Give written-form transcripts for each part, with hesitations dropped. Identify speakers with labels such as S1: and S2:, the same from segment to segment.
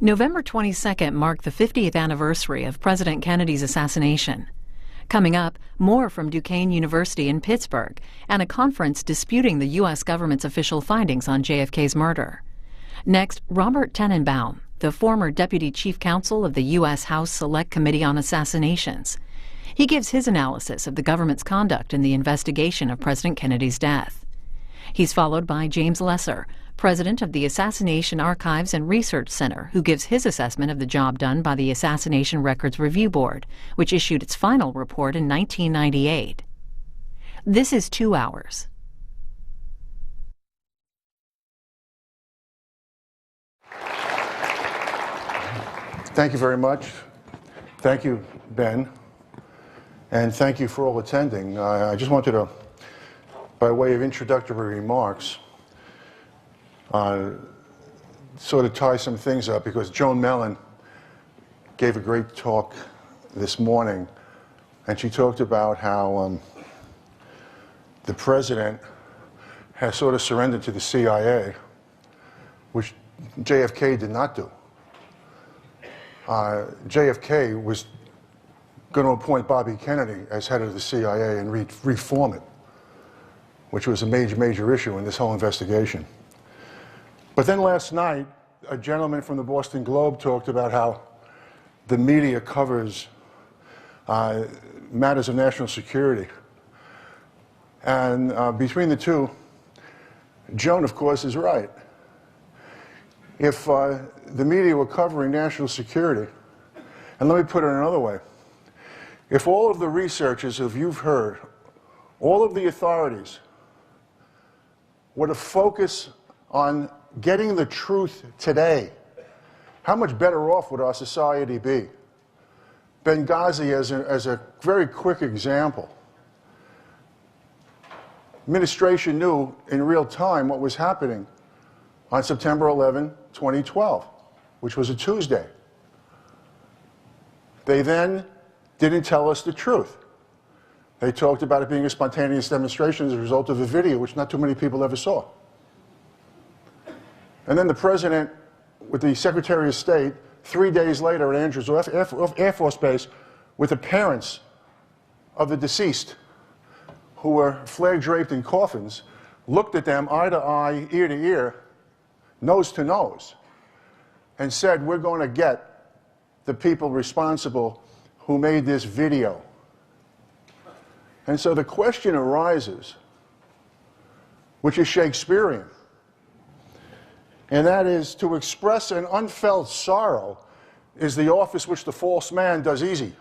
S1: November 22nd marked the 50th anniversary of President Kennedy's assassination. Coming up, more from Duquesne University in Pittsburgh and a conference disputing the U.S. government's official findings on JFK's murder. Next, Robert Tanenbaum, the former Deputy Chief Counsel of the U.S. House Select Committee on Assassinations. He gives his analysis of the government's conduct in the investigation of President Kennedy's death. He's followed by James Lesar, president of the Assassination Archives and Research Center, who gives his assessment of the job done by the Assassination Records Review Board, which issued its final report in 1998. This is 2 hours.
S2: Thank you very much. Thank you, Ben. And thank you for all attending. I just wanted to, by way of introductory remarks, sort of tie some things up, because Joan Mellen gave a great talk this morning, and she talked about how the president has sort of surrendered to the CIA, which JFK did not do. JFK was going to appoint Bobby Kennedy as head of the CIA and reform it, which was a major issue in this whole investigation. But then last night, a gentleman from the Boston Globe talked about how the media covers matters of national security. And between the two, Joan, of course, is right. If the media were covering national security, and let me put it another way, if all of the researchers who you've heard, all of the authorities, were to focus on getting the truth today, how much better off would our society be? Benghazi as a very quick example. Administration knew in real time what was happening on September 11, 2012, which was a Tuesday. They then didn't tell us the truth. They talked about it being a spontaneous demonstration as a result of a video, which not too many people ever saw. And then the president, with the Secretary of State, 3 days later at Andrews Air Force Base, with the parents of the deceased, who were flag-draped in coffins, looked at them eye to eye, ear to ear, nose to nose, and said, we're going to get the people responsible who made this video. And so the question arises, which is Shakespearean, and that is, to express an unfelt sorrow is the office which the false man does easy.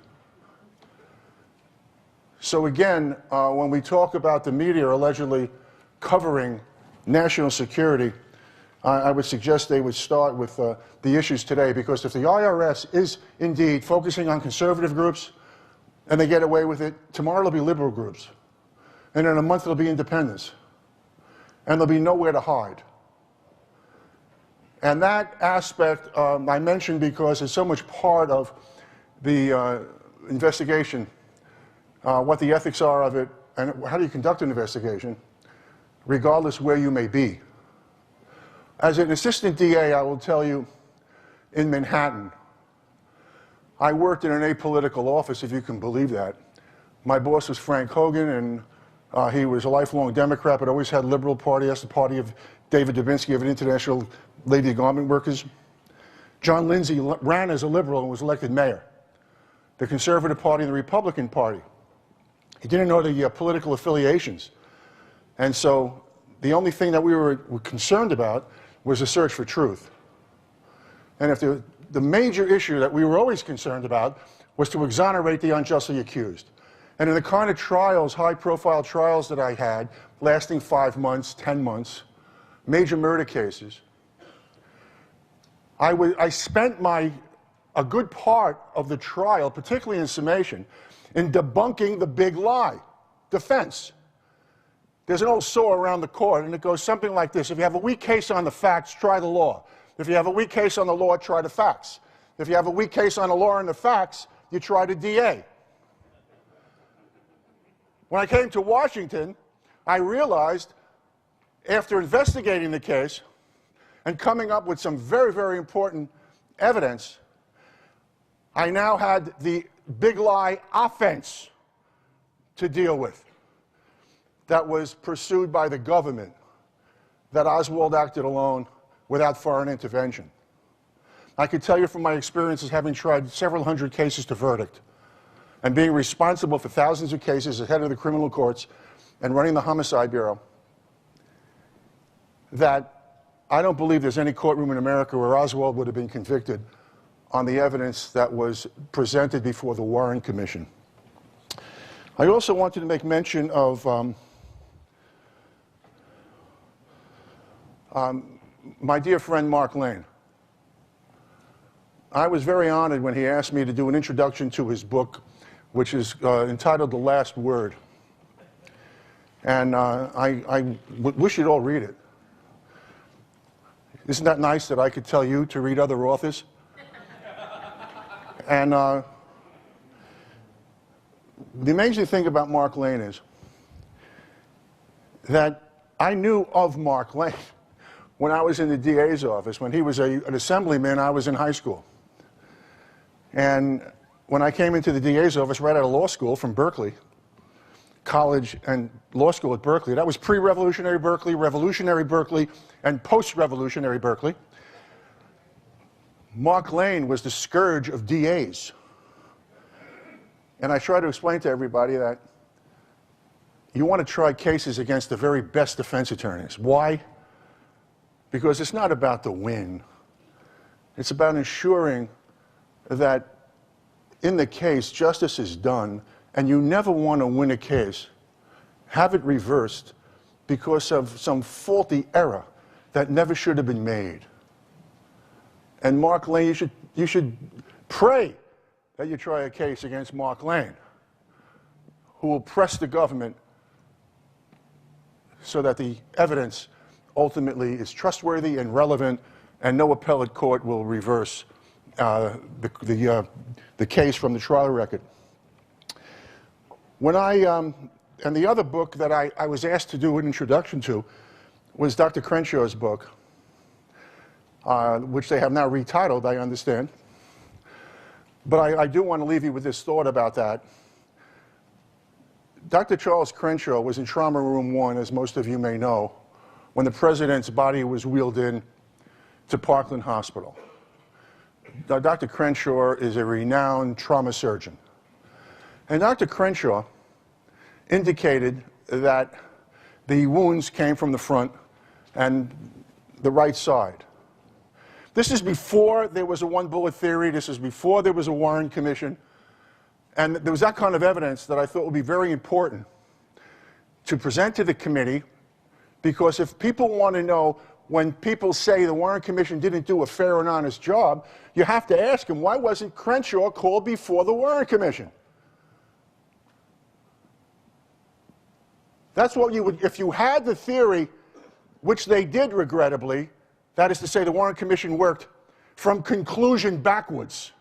S2: So again, when we talk about the media allegedly covering national security, I would suggest they would start with the issues today, because if the IRS is indeed focusing on conservative groups and they get away with it, tomorrow it'll be liberal groups. And in a month it'll be independents. And there'll be nowhere to hide. And that aspect I mentioned because it's so much part of the investigation, what the ethics are of it, and how do you conduct an investigation, regardless where you may be. As an assistant DA, I will tell you, in Manhattan, I worked in an apolitical office, if you can believe that. My boss was Frank Hogan, and he was a lifelong Democrat, but always had Liberal Party. That's the party of David Dubinsky of the International Lady Garment Workers. John Lindsay ran as a liberal and was elected mayor. The Conservative Party and the Republican Party. He didn't know the political affiliations. And so the only thing that we were concerned about was a search for truth. And if the major issue that we were always concerned about was to exonerate the unjustly accused. And in the kind of trials, high-profile trials that I had, lasting 5 months, 10 months, major murder cases, I spent a good part of the trial, particularly in summation, in debunking the big lie, defense. There's an old saw around the court, and it goes something like this. If you have a weak case on the facts, try the law. If you have a weak case on the law, try the facts. If you have a weak case on the law and the facts, you try the DA. When I came to Washington, I realized, after investigating the case and coming up with some very, very important evidence, I now had the big lie offense to deal with that was pursued by the government, that Oswald acted alone without foreign intervention. I can tell you from my experiences having tried several hundred cases to verdict and being responsible for thousands of cases as head of the criminal courts and running the Homicide Bureau, that I don't believe there's any courtroom in America where Oswald would have been convicted on the evidence that was presented before the Warren Commission. I also wanted to make mention of my dear friend Mark Lane. I was very honored when he asked me to do an introduction to his book, which is entitled The Last Word. And I wish you'd all read it. Isn't that nice that I could tell you to read other authors? And the amazing thing about Mark Lane is that I knew of Mark Lane when I was in the DA's office. When he was an assemblyman, I was in high school. And when I came into the DA's office right out of law school from Berkeley, college and law school at Berkeley, that was pre-revolutionary Berkeley, revolutionary Berkeley, and post-revolutionary Berkeley, Mark Lane was the scourge of DAs. And I try to explain to everybody that you want to try cases against the very best defense attorneys. Why? Because it's not about the win. It's about ensuring that in the case, justice is done, and you never want to win a case, have it reversed because of some faulty error that never should have been made. And Mark Lane, you should pray that you try a case against Mark Lane, who will press the government so that the evidence ultimately is trustworthy and relevant, and no appellate court will reverse the case from the trial record. When and the other book that I was asked to do an introduction to was Dr. Crenshaw's book, which they have now retitled, I understand. But I do want to leave you with this thought about that. Dr. Charles Crenshaw was in Trauma Room 1, as most of you may know, when the president's body was wheeled in to Parkland Hospital. Dr. Crenshaw is a renowned trauma surgeon. And Dr. Crenshaw indicated that the wounds came from the front and the right side. This is before there was a one-bullet theory. This is before there was a Warren Commission. And there was that kind of evidence that I thought would be very important to present to the committee, because if people want to know, when people say the Warren Commission didn't do a fair and honest job, you have to ask them, why wasn't Crenshaw called before the Warren Commission? That's what you would, if you had the theory, which they did regrettably, that is to say the Warren Commission worked from conclusion backwards.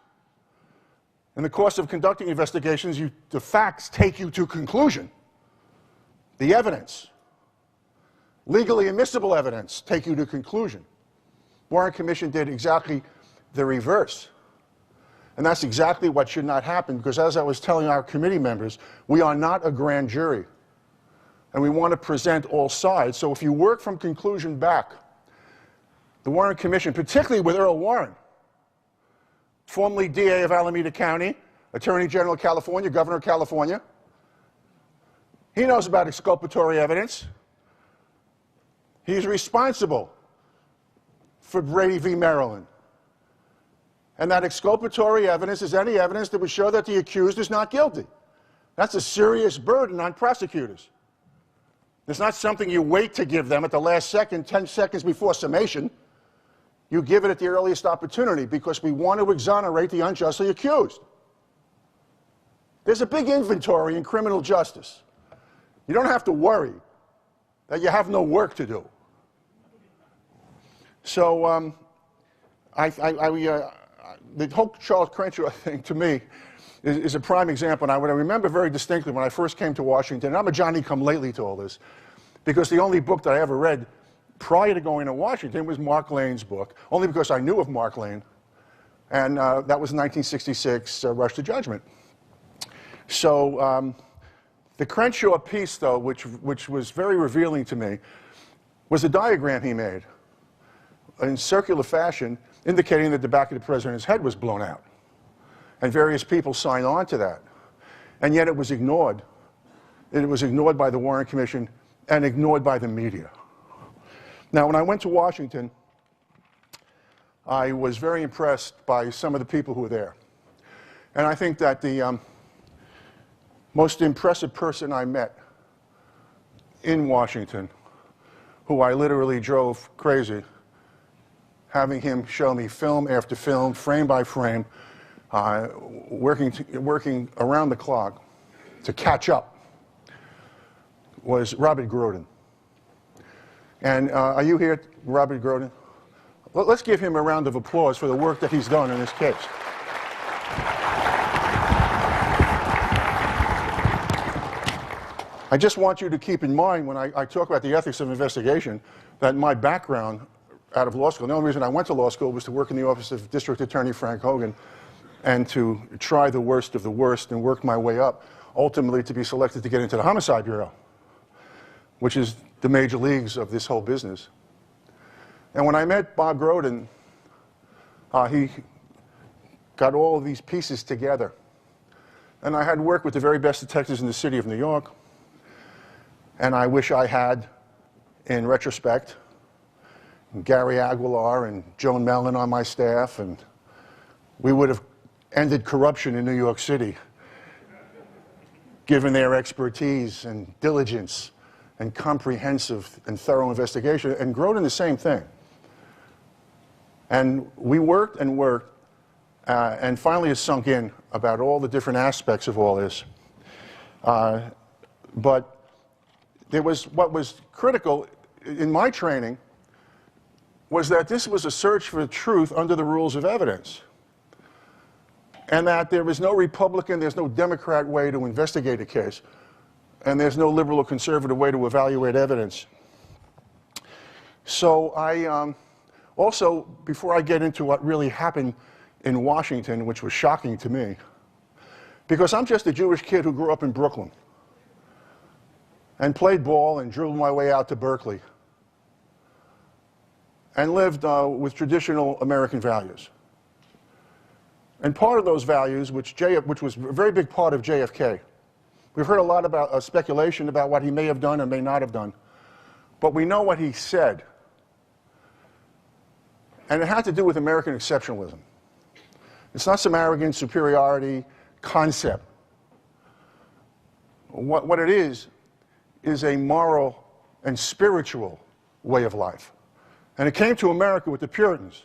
S2: In the course of conducting investigations, the facts take you to conclusion. The evidence, legally admissible evidence, take you to conclusion. Warren Commission did exactly the reverse. And that's exactly what should not happen, because as I was telling our committee members, we are not a grand jury. And we want to present all sides. So if you work from conclusion back, the Warren Commission, particularly with Earl Warren, formerly DA of Alameda County, Attorney General of California, Governor of California, he knows about exculpatory evidence. He's responsible for Brady v. Maryland. And that exculpatory evidence is any evidence that would show that the accused is not guilty. That's a serious burden on prosecutors. It's not something you wait to give them at the last second, 10 seconds before summation. You give it at the earliest opportunity, because we want to exonerate the unjustly accused. There's a big inventory in criminal justice. You don't have to worry that you have no work to do. So the whole Charles Crenshaw thing, to me, is a prime example. And I remember very distinctly when I first came to Washington, and I'm a Johnny-come-lately to all this, because the only book that I ever read prior to going to Washington was Mark Lane's book, only because I knew of Mark Lane. And that was 1966 rush to judgment. So the Crenshaw piece, though, which was very revealing to me, was a diagram he made in circular fashion indicating that the back of the president's head was blown out. And various people signed on to that. And yet it was ignored. It was ignored by the Warren Commission and ignored by the media. Now, when I went to Washington, I was very impressed by some of the people who were there. And I think that the most impressive person I met in Washington, who I literally drove crazy, having him show me film after film, frame by frame, working around the clock to catch up, was Robert Groden. And are you here, Robert Groden? Well, let's give him a round of applause for the work that he's done in this case. I just want you to keep in mind when I talk about the ethics of investigation that my background out of law school, the only reason I went to law school was to work in the office of District Attorney Frank Hogan and to try the worst of the worst and work my way up, ultimately to be selected to get into the Homicide Bureau, which is the major leagues of this whole business. And when I met Bob Groden, he got all of these pieces together. And I had worked with the very best detectives in the city of New York. And I wish I had, in retrospect, Gary Aguilar and Joan Mellen on my staff, and we would have ended corruption in New York City, given their expertise and diligence and comprehensive and thorough investigation. And Groden, the same thing. And we worked and worked, and finally it sunk in about all the different aspects of all this. But there was, what was critical in my training was that this was a search for truth under the rules of evidence. And that there is no Republican, there's no Democrat way to investigate a case. And there's no liberal or conservative way to evaluate evidence. So I also, before I get into what really happened in Washington, which was shocking to me, because I'm just a Jewish kid who grew up in Brooklyn and played ball and drilled my way out to Berkeley and lived with traditional American values. And part of those values, which was a very big part of JFK, we've heard a lot about speculation about what he may have done and may not have done, but we know what he said. And it had to do with American exceptionalism. It's not some arrogant superiority concept. What it is a moral and spiritual way of life. And it came to America with the Puritans,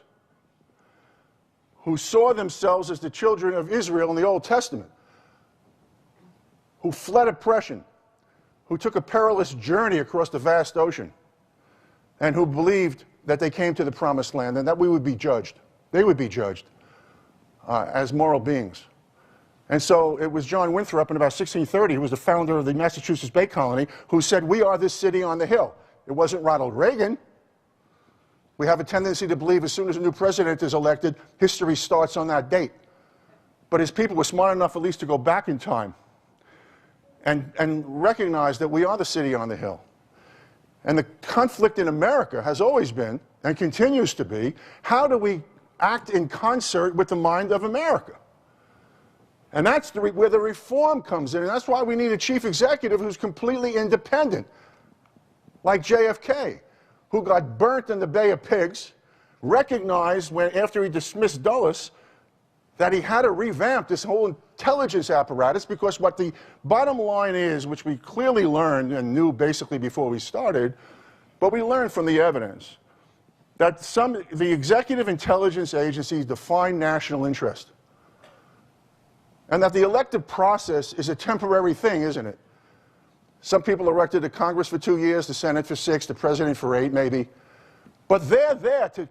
S2: who saw themselves as the children of Israel in the Old Testament, who fled oppression, who took a perilous journey across the vast ocean, and who believed that they came to the promised land and that we would be judged. They would be judged as moral beings. And so it was John Winthrop in about 1630, who was the founder of the Massachusetts Bay Colony, who said, "We are this city on the hill." It wasn't Ronald Reagan. We have a tendency to believe as soon as a new president is elected, history starts on that date. But his people were smart enough at least to go back in time and recognize that we are the city on the hill. And the conflict in America has always been, and continues to be, how do we act in concert with the mind of America? And that's where the reform comes in, and that's why we need a chief executive who's completely independent, like JFK, who got burnt in the Bay of Pigs, recognized after he dismissed Dulles that he had to revamp this whole intelligence apparatus, because what the bottom line is, which we clearly learned and knew basically before we started, but we learned from the evidence, that the executive intelligence agencies define national interest. And that the elective process is a temporary thing, isn't it? Some people are elected to Congress for 2 years, the Senate for 6, the President for 8, maybe. But they're there to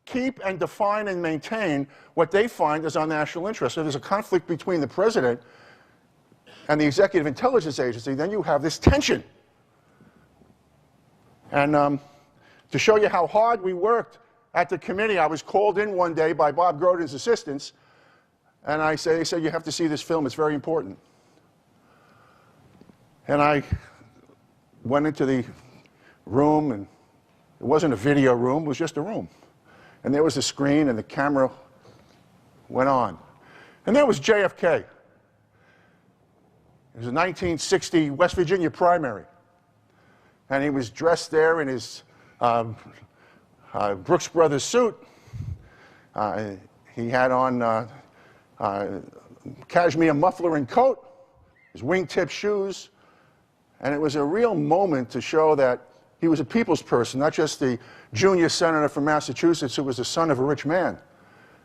S2: keep and define and maintain what they find as our national interest. So there's a conflict between the President and the Executive Intelligence Agency, then you have this tension. And to show you how hard we worked at the committee, I was called in one day by Bob Groden's assistants, and they said, you have to see this film, it's very important. And I went into the room, and it wasn't a video room, it was just a room. And there was a screen, and the camera went on. And there was JFK. It was a 1960 West Virginia primary. And he was dressed there in his Brooks Brothers suit. He had on cashmere muffler and coat, his wingtip shoes. And it was a real moment to show that he was a people's person, not just the junior senator from Massachusetts who was the son of a rich man.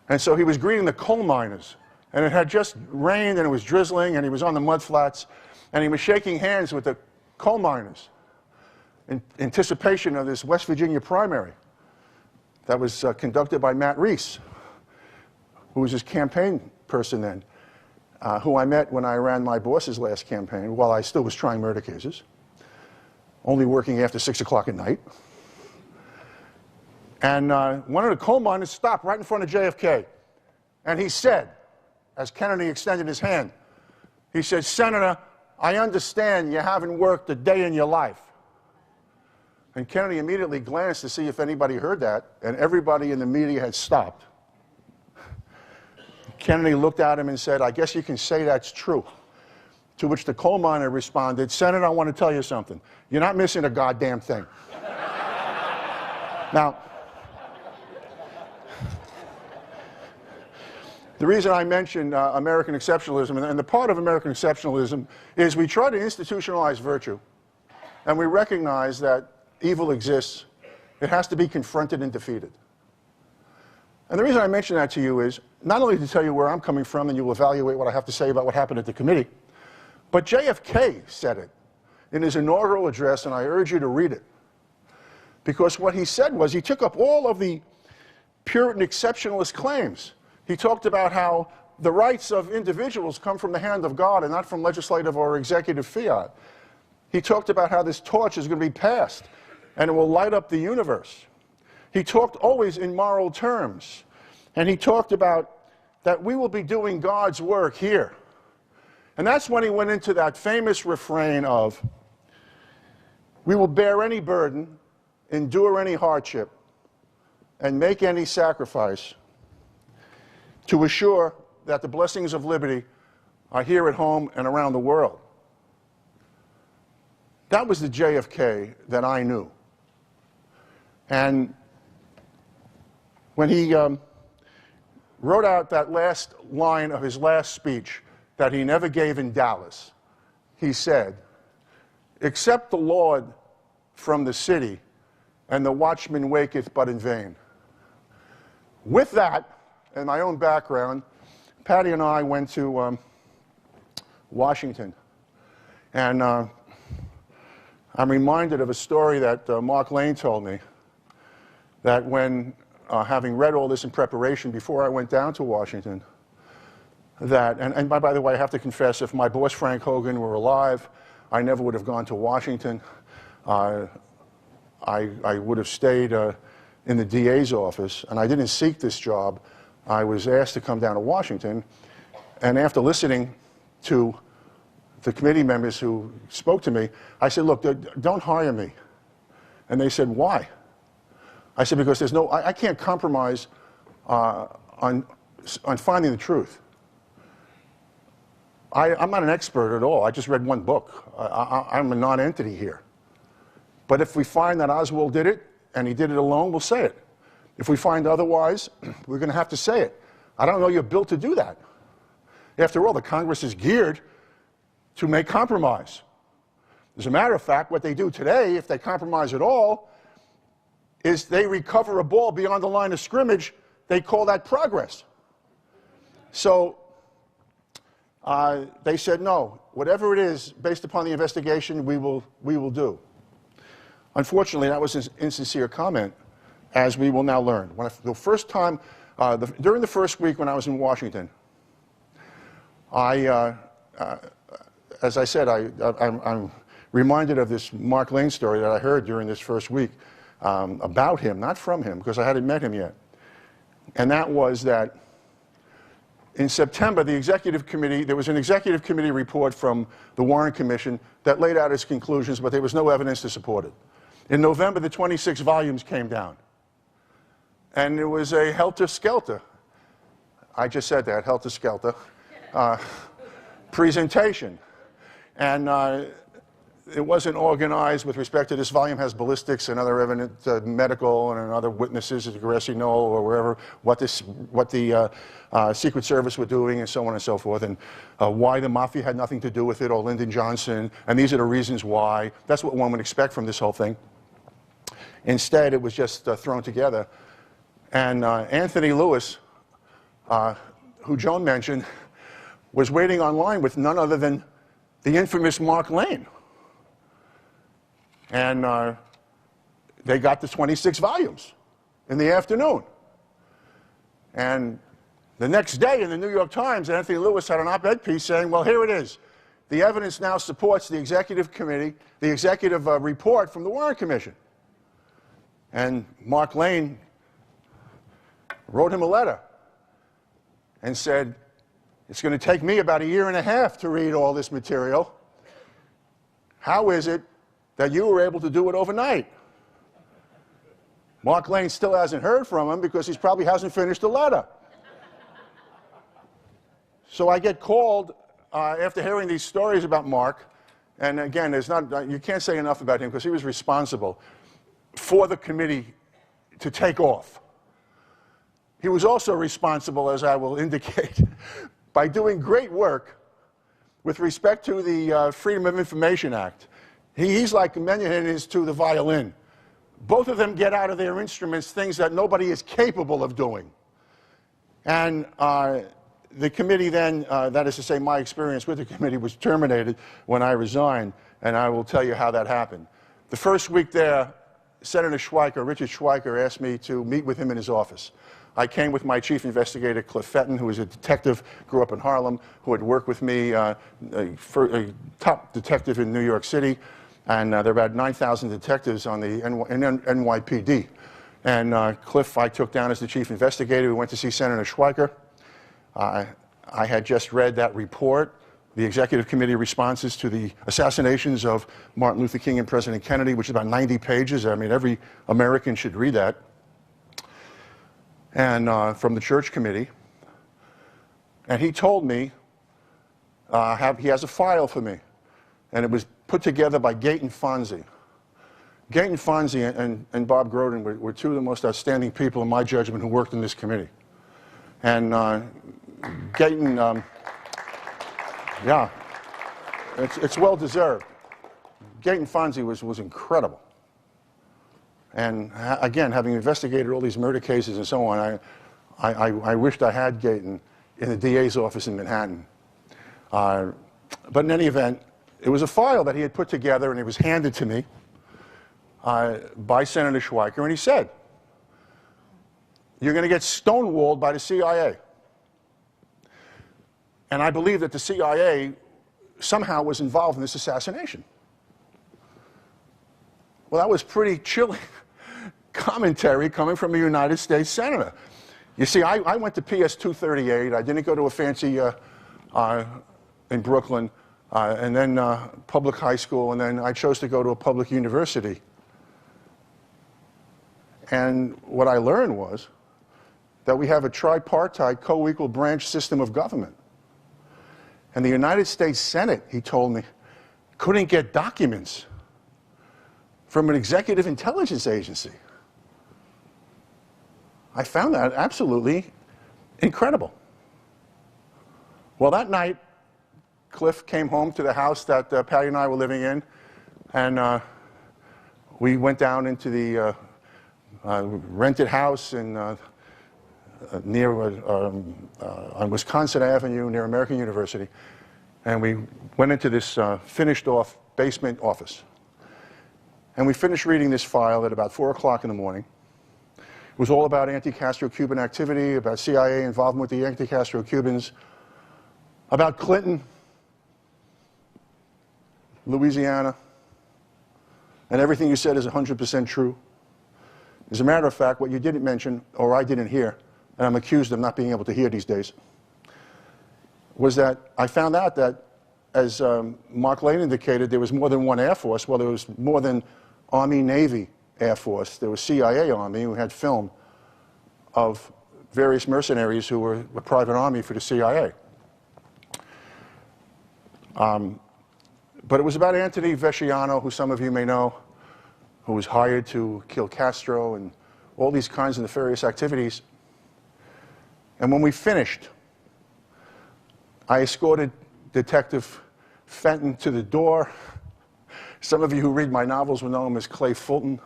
S2: And so he was greeting the coal miners. And it had just rained, and it was drizzling, and he was on the mudflats, and he was shaking hands with the coal miners in anticipation of this West Virginia primary that was conducted by Matt Reese, who was his campaign person then, who I met when I ran my boss's last campaign while I still was trying murder cases, only working after 6 o'clock at night. And one of the coal miners stopped right in front of JFK, and he said, as Kennedy extended his hand, he said, "Senator, I understand you haven't worked a day in your life." And Kennedy immediately glanced to see if anybody heard that, and everybody in the media had stopped. Kennedy looked at him and said, "I guess you can say that's true." To which the coal miner responded, "Senator, I want to tell you something. You're not missing a goddamn thing." Now, the reason I mention American exceptionalism, and the part of American exceptionalism, is we try to institutionalize virtue, and we recognize that evil exists. It has to be confronted and defeated. And the reason I mention that to you is not only to tell you where I'm coming from, and you will evaluate what I have to say about what happened at the committee, but JFK said it in his inaugural address, and I urge you to read it. Because what he said was, he took up all of the Puritan exceptionalist claims. He talked about how the rights of individuals come from the hand of God and not from legislative or executive fiat. He talked about how this torch is going to be passed and it will light up the universe. He talked always in moral terms. And he talked about that we will be doing God's work here. And that's when he went into that famous refrain of, "We will bear any burden, endure any hardship, and make any sacrifice to assure that the blessings of liberty are here at home and around the world." That was the JFK that I knew. And when he wrote out that last line of his last speech that he never gave in Dallas, he said, "Except the Lord from the city, and the watchman waketh but in vain." With that, and my own background, Patty and I went to Washington. And I'm reminded of a story that Mark Lane told me, that when, having read all this in preparation before I went down to Washington, that, and by the way, I have to confess, if my boss Frank Hogan were alive, I never would have gone to Washington. I would have stayed in the DA's office, and I didn't seek this job. I was asked to come down to Washington, and after listening to the committee members who spoke to me, I said, "Look, don't hire me." And they said, "Why?" I said, "Because there's no, I can't compromise on finding the truth. I'm not an expert at all. I just read one book. I'm a non-entity here. But if we find that Oswald did it, and he did it alone, we'll say it. If we find otherwise, we're going to have to say it. I don't know you're built to do that. After all, the Congress is geared to make compromise. As a matter of fact, what they do today, if they compromise at all, is they recover a ball beyond the line of scrimmage. They call that progress. So they said, no, whatever it is, based upon the investigation, we will do. Unfortunately, that was an insincere comment, as we will now learn. The first time, during the first week when I was in Washington, as I said, I'm reminded of this Mark Lane story that I heard during this first week, about him, not from him, because I hadn't met him yet. And that was that in September, the executive committee, there was an executive committee report from the Warren Commission that laid out its conclusions, but there was no evidence to support it. In November, the 26 volumes came down. And it was a helter-skelter, I just said that, helter-skelter, presentation. And it wasn't organized with respect to this volume has ballistics and other evidence, medical and other witnesses at Grassy Knoll or wherever, what the Secret Service were doing and so on and so forth, and why the Mafia had nothing to do with it, or Lyndon Johnson, and these are the reasons why. That's what one would expect from this whole thing. Instead, it was just thrown together. And Anthony Lewis, who Joan mentioned, was waiting online with none other than the infamous Mark Lane. And they got the 26 volumes in the afternoon. And the next day in the New York Times, Anthony Lewis had an op-ed piece saying, well, here it is. The evidence now supports the executive committee, the executive report from the Warren Commission. And Mark Lane wrote him a letter and said, it's going to take me about 1.5 years to read all this material. How is it that you were able to do it overnight? Mark Lane still hasn't heard from him because he probably hasn't finished the letter. So I get called after hearing these stories about Mark, and again, you can't say enough about him because he was responsible for the committee to take off. He was also responsible, as I will indicate, by doing great work with respect to the Freedom of Information Act. He's like Menuhin is to the violin. Both of them get out of their instruments things that nobody is capable of doing. And the committee then, that is to say my experience with the committee, was terminated when I resigned, and I will tell you how that happened. The first week there, Senator Schweiker, Richard Schweiker, asked me to meet with him in his office. I came with my chief investigator, Cliff Fenton, who was a detective, grew up in Harlem, who had worked with me, a top detective in New York City, and there are about 9,000 detectives on the NYPD. And Cliff I took down as the chief investigator. We went to see Senator Schweiker. I had just read that report, the executive committee responses to the assassinations of Martin Luther King and President Kennedy, which is about 90 pages. I mean, every American should read that. And from the church committee. And he told me he has a file for me. And it was put together by Gaeton Fonzi. Gaeton Fonzi and Bob Groden were two of the most outstanding people in my judgment who worked in this committee. And Gaeton, yeah, it's well deserved. Gaeton Fonzi was incredible. And again, having investigated all these murder cases and so on, I wished I had Gaeton in the DA's office in Manhattan. But in any event, it was a file that he had put together, and it was handed to me by Senator Schweiker, and he said, you're going to get stonewalled by the CIA. And I believe that the CIA somehow was involved in this assassination. Well, that was pretty chilling commentary coming from a United States senator. You see, I went to PS 238. I didn't go to a fancy in Brooklyn, and then public high school, and then I chose to go to a public university. And what I learned was that we have a tripartite, co-equal branch system of government. And the United States Senate, he told me, couldn't get documents from an executive intelligence agency. I found that absolutely incredible. Well, that night, Cliff came home to the house that Patty and I were living in, and we went down into the rented house in, near on Wisconsin Avenue near American University, and we went into this finished-off basement office. And we finished reading this file at about 4 o'clock in the morning. It was all about anti-Castro Cuban activity, about CIA involvement with the anti-Castro Cubans, about Clinton, Louisiana, and everything you said is 100% true. As a matter of fact, what you didn't mention, or I didn't hear, and I'm accused of not being able to hear these days, was that I found out that, as Mark Lane indicated, there was more than one Air Force. Well, there was more than Army, Navy, Air Force. There was CIA Army who had film of various mercenaries who were a private army for the CIA. But it was about Anthony Vesciano, who some of you may know, who was hired to kill Castro and all these kinds of nefarious activities. And when we finished, I escorted Detective Fenton to the door. Some of you who read my novels will know him as Clay Fulton.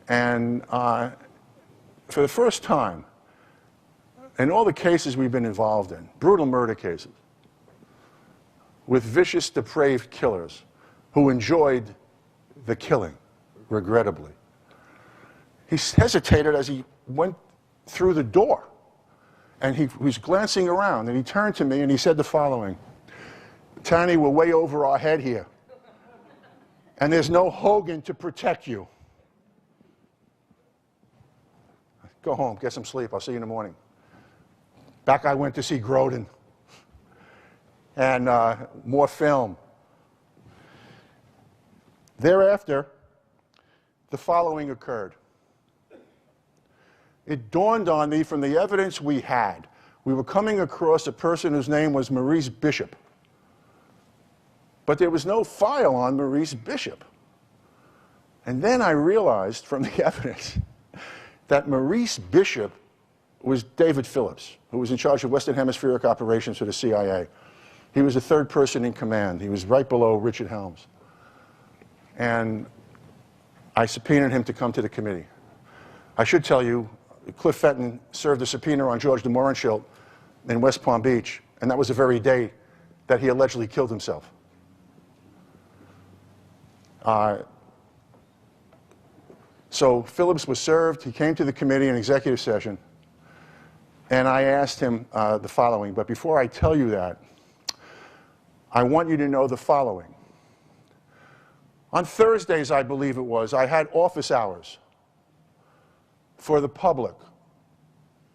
S2: And for the first time, in all the cases we've been involved in, brutal murder cases, with vicious, depraved killers who enjoyed the killing, regrettably, he hesitated as he went through the door. And he was glancing around, and he turned to me and he said the following: "Tanny, we're way over our head here. And there's no Hogan to protect you. Go home, get some sleep, I'll see you in the morning." Back I went to see Groden. And more film. Thereafter, the following occurred. It dawned on me from the evidence we had. We were coming across a person whose name was Maurice Bishop. But there was no file on Maurice Bishop. And then I realized from the evidence that Maurice Bishop was David Phillips, who was in charge of Western Hemispheric operations for the CIA. He was the third person in command. He was right below Richard Helms. And I subpoenaed him to come to the committee. I should tell you, Cliff Fenton served a subpoena on George de Mohrenschildt in West Palm Beach, and that was the very day that he allegedly killed himself. So Phillips was served. He came to the committee in executive session, and I asked him the following. But before I tell you that, I want you to know the following. On Thursdays, I believe it was, I had office hours for the public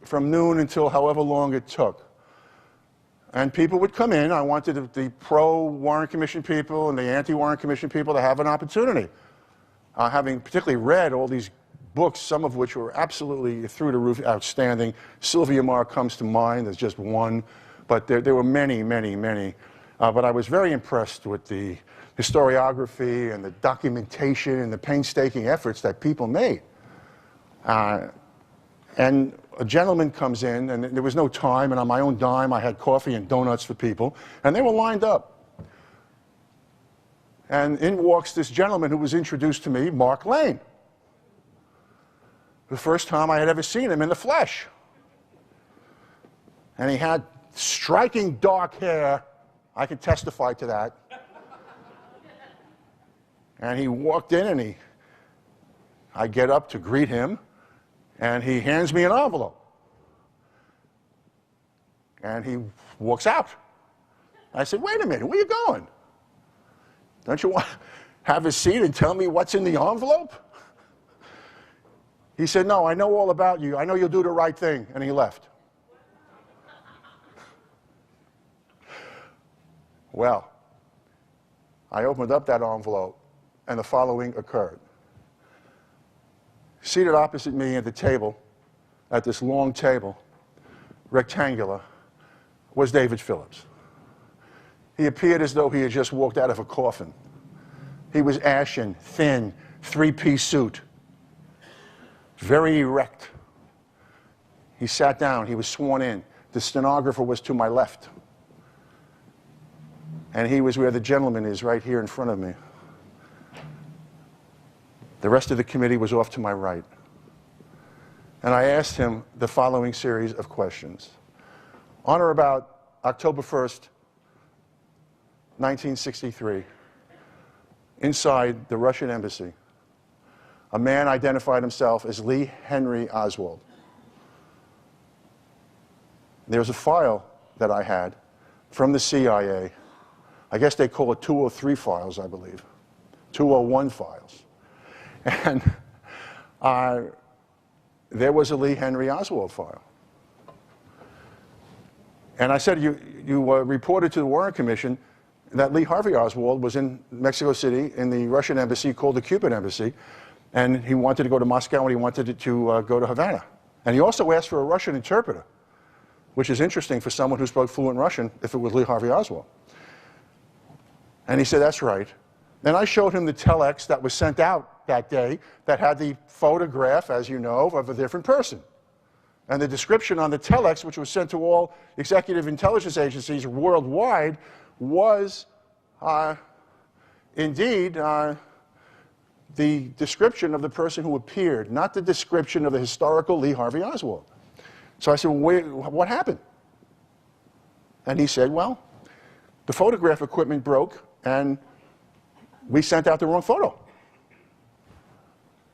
S2: from noon until however long it took. And people would come in. I wanted the pro-Warren Commission people and the anti-Warren Commission people to have an opportunity. Having particularly read all these books, some of which were absolutely through the roof outstanding. Sylvia Marr comes to mind as just one, but there were many, many, many. But I was very impressed with the historiography and the documentation and the painstaking efforts that people made. And a gentleman comes in, and there was no time, and on my own dime, I had coffee and donuts for people, and they were lined up. And in walks this gentleman who was introduced to me, Mark Lane. The first time I had ever seen him in the flesh. And he had striking dark hair. I can testify to that. And he walked in, and I get up to greet him, and he hands me an envelope. And he walks out. I said, "Wait a minute, where are you going? Don't you want to have a seat and tell me what's in the envelope?" He said, "No, I know all about you. I know you'll do the right thing." And he left. Well, I opened up that envelope, and the following occurred. Seated opposite me at the table, at this long table, rectangular, was David Phillips. He appeared as though he had just walked out of a coffin. He was ashen, thin, three-piece suit, very erect. He sat down. He was sworn in. The stenographer was to my left. And he was where the gentleman is, right here in front of me. The rest of the committee was off to my right. And I asked him the following series of questions. On or about October 1st, 1963, inside the Russian embassy, a man identified himself as Lee Harvey Oswald. There's a file that I had from the CIA. I guess they call it 203 files, I believe. 201 files. And there was a Lee Henry Oswald file. And I said, you reported to the Warren Commission that Lee Harvey Oswald was in Mexico City in the Russian embassy called the Cuban embassy, and he wanted to go to Moscow and he wanted to go to Havana. And he also asked for a Russian interpreter, which is interesting for someone who spoke fluent Russian if it was Lee Harvey Oswald. And he said, that's right. Then I showed him the telex that was sent out that day that had the photograph, as you know, of a different person. And the description on the telex, which was sent to all executive intelligence agencies worldwide, was indeed the description of the person who appeared, not the description of the historical Lee Harvey Oswald. So I said, what happened? And he said, well, the photograph equipment broke and we sent out the wrong photo.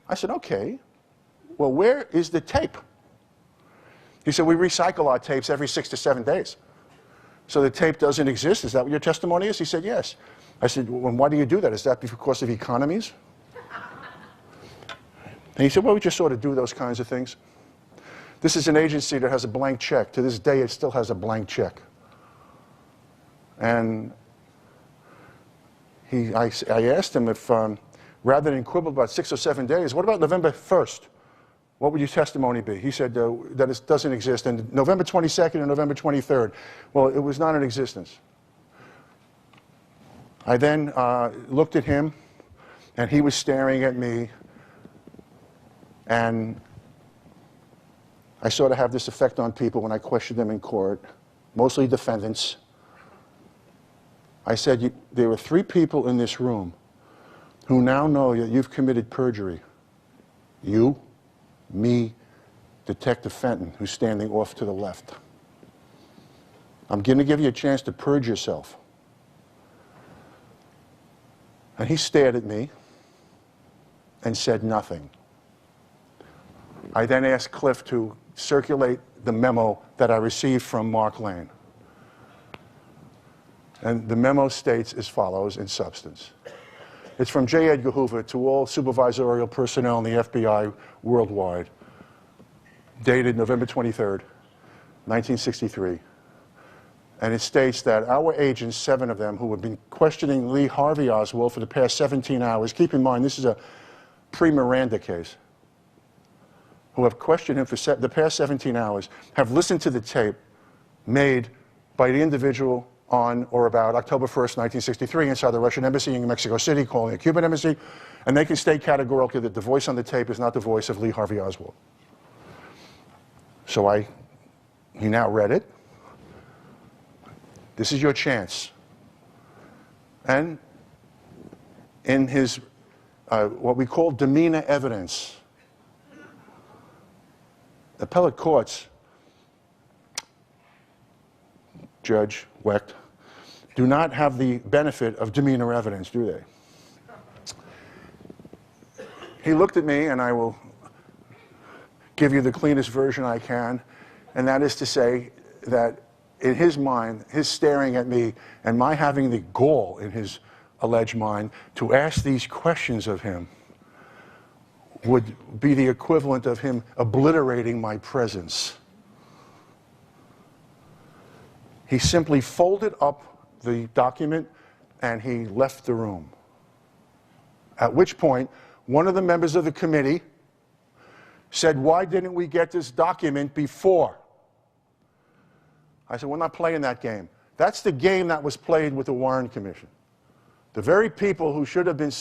S2: I said, okay, well, where is the tape? He said, we recycle our tapes every 6 to 7 days. So the tape doesn't exist? Is that what your testimony is? He said, yes. I said, well, why do you do that? Is that because of economies? And he said, well, we just sort of do those kinds of things. This is an agency that has a blank check. To this day, it still has a blank check. And I asked him if, rather than quibble about 6 or 7 days, what about November 1st? What would your testimony be? He said that it doesn't exist. And November 22nd and November 23rd, well, it was not in existence. I then looked at him, and he was staring at me, and I sort of have this effect on people when I question them in court, mostly defendants. I said, there are 3 people in this room who now know that you've committed perjury. You, me, Detective Fenton, who's standing off to the left. I'm going to give you a chance to purge yourself. And he stared at me and said nothing. I then asked Cliff to circulate the memo that I received from Mark Lane. And the memo states as follows in substance. It's from J. Edgar Hoover to all supervisorial personnel in the FBI worldwide, dated November 23rd, 1963. And it states that our agents, 7 of them, who have been questioning Lee Harvey Oswald for the past 17 hours, keep in mind this is a pre-Miranda case, who have questioned him for the past 17 hours, have listened to the tape made by the individual on or about October 1st, 1963, inside the Russian embassy in Mexico City, calling a Cuban embassy, and they can state categorically that the voice on the tape is not the voice of Lee Harvey Oswald. So he now read it. This is your chance. And in his, what we call demeanor evidence, appellate courts, Judge Wecht, do not have the benefit of demeanor evidence, do they? He looked at me, and I will give you the cleanest version I can, and that is to say that in his mind, his staring at me and my having the gall in his alleged mind to ask these questions of him would be the equivalent of him obliterating my presence. He simply folded up the document and he left the room. At which point, one of the members of the committee said, why didn't we get this document before? I said, we're not playing that game. That's the game that was played with the Warren Commission. The very people who should have been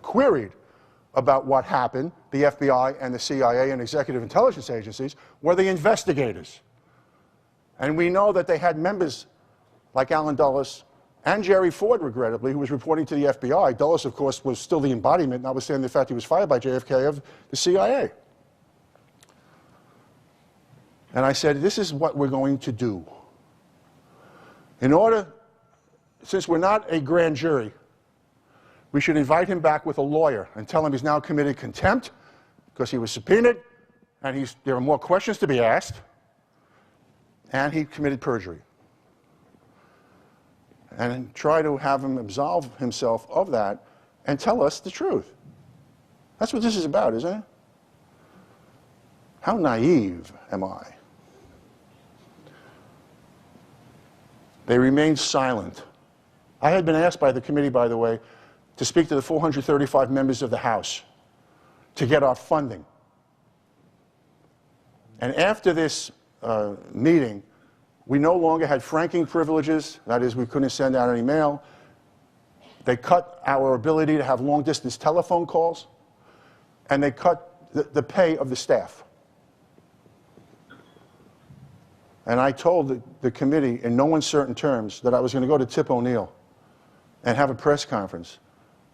S2: queried about what happened, the FBI and the CIA and executive intelligence agencies, were the investigators. And we know that they had members like Alan Dulles and Jerry Ford, regrettably, who was reporting to the FBI. Dulles, of course, was still the embodiment, notwithstanding the fact he was fired by JFK, of the CIA. And I said, this is what we're going to do. In order, since we're not a grand jury, we should invite him back with a lawyer and tell him he's now committed contempt because he was subpoenaed and there are more questions to be asked, and he committed perjury. And try to have him absolve himself of that and tell us the truth. That's what this is about, isn't it? How naive am I? They remained silent. I had been asked by the committee, by the way, to speak to the 435 members of the House to get our funding. And after this meeting, we no longer had franking privileges. That is, we couldn't send out any mail. They cut our ability to have long-distance telephone calls, and they cut the pay of the staff. And I told the committee in no uncertain terms that I was going to go to Tip O'Neill and have a press conference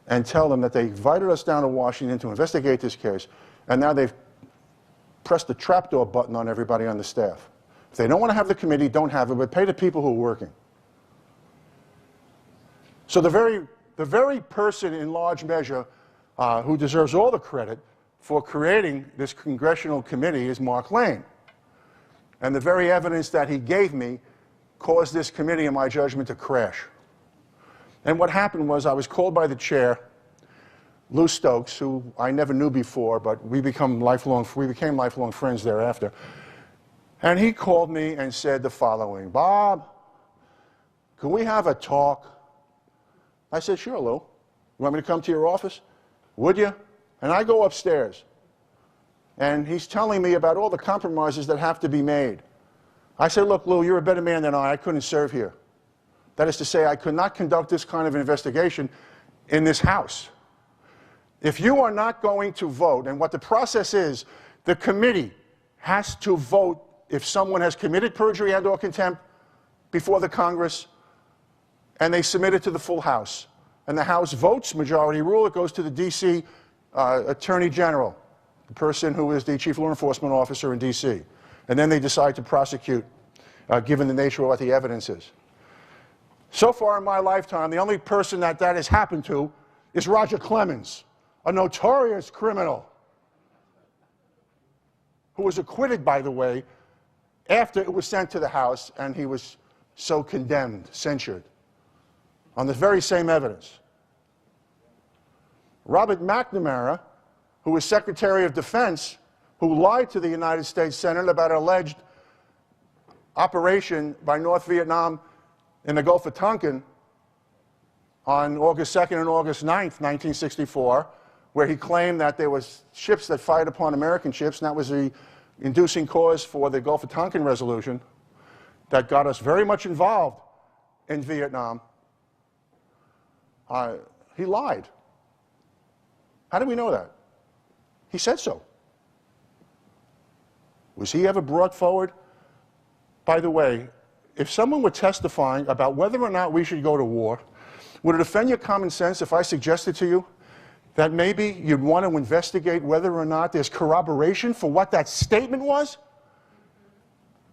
S2: and tell them that they invited us down to Washington to investigate this case, and now they've pressed the trapdoor button on everybody on the staff. If they don't want to have the committee, don't have it, but pay the people who are working. So the very person in large measure who deserves all the credit for creating this congressional committee is Mark Lane. And the very evidence that he gave me caused this committee, in my judgment, to crash. And what happened was I was called by the chair, Lou Stokes, who I never knew before, but we became lifelong friends thereafter. And he called me and said the following: Bob, can we have a talk? I said, sure, Lou. You want me to come to your office? Would you? And I go upstairs. And he's telling me about all the compromises that have to be made. I said, look, Lou, you're a better man than I couldn't serve here. That is to say, I could not conduct this kind of an investigation in this House. If you are not going to vote, and what the process is, the committee has to vote if someone has committed perjury and/or contempt before the Congress, and they submit it to the full House. And the House votes, majority rule, it goes to the D.C. Attorney General, the person who is the Chief Law Enforcement Officer in D.C. And then they decide to prosecute, given the nature of what the evidence is. So far in my lifetime, the only person that has happened to is Roger Clemens, a notorious criminal, who was acquitted, by the way, after it was sent to the House, and he was so condemned, censured, on the very same evidence. Robert McNamara, who was Secretary of Defense, who lied to the United States Senate about an alleged operation by North Vietnam in the Gulf of Tonkin on August 2nd and August 9th, 1964, where he claimed that there was ships that fired upon American ships, and that was the inducing cause for the Gulf of Tonkin resolution that got us very much involved in Vietnam. He lied. How do we know that? He said so. Was he ever brought forward? By the way, if someone were testifying about whether or not we should go to war, would it offend your common sense if I suggested to you that maybe you'd want to investigate whether or not there's corroboration for what that statement was?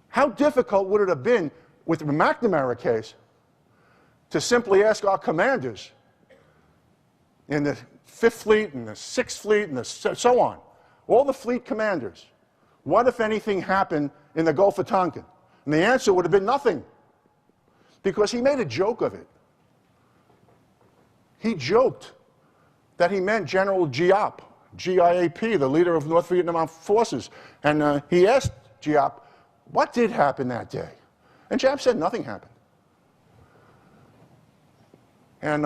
S2: How difficult would it have been with the McNamara case to simply ask our commanders in the 5th Fleet and the 6th Fleet and so on, all the fleet commanders, what, if anything, happened in the Gulf of Tonkin? And the answer would have been nothing, because he made a joke of it. He joked that he meant General Giap, G-I-A-P, the leader of North Vietnam forces. And he asked Giap, what did happen that day? And Giap said nothing happened. And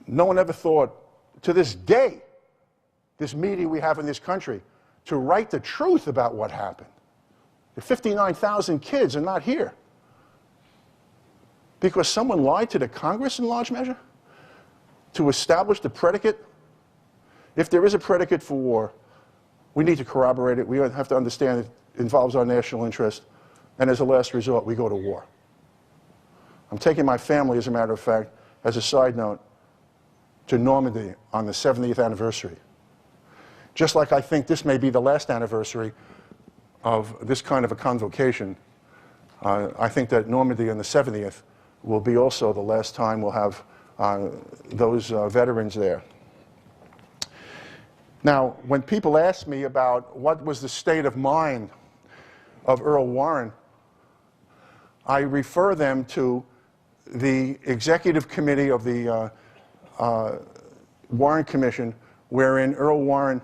S2: no one ever thought, to this day, this media we have in this country, to write the truth about what happened. The 59,000 kids are not here because someone lied to the Congress in large measure to establish the predicate. If there is a predicate for war, we need to corroborate it. We have to understand it involves our national interest. And as a last resort, we go to war. I'm taking my family, as a matter of fact, as a side note, to Normandy on the 70th anniversary. Just like I think this may be the last anniversary of this kind of a convocation, I think that Normandy on the 70th will be also the last time we'll have those veterans there. Now, when people ask me about what was the state of mind of Earl Warren, I refer them to the executive committee of the Warren Commission, wherein Earl Warren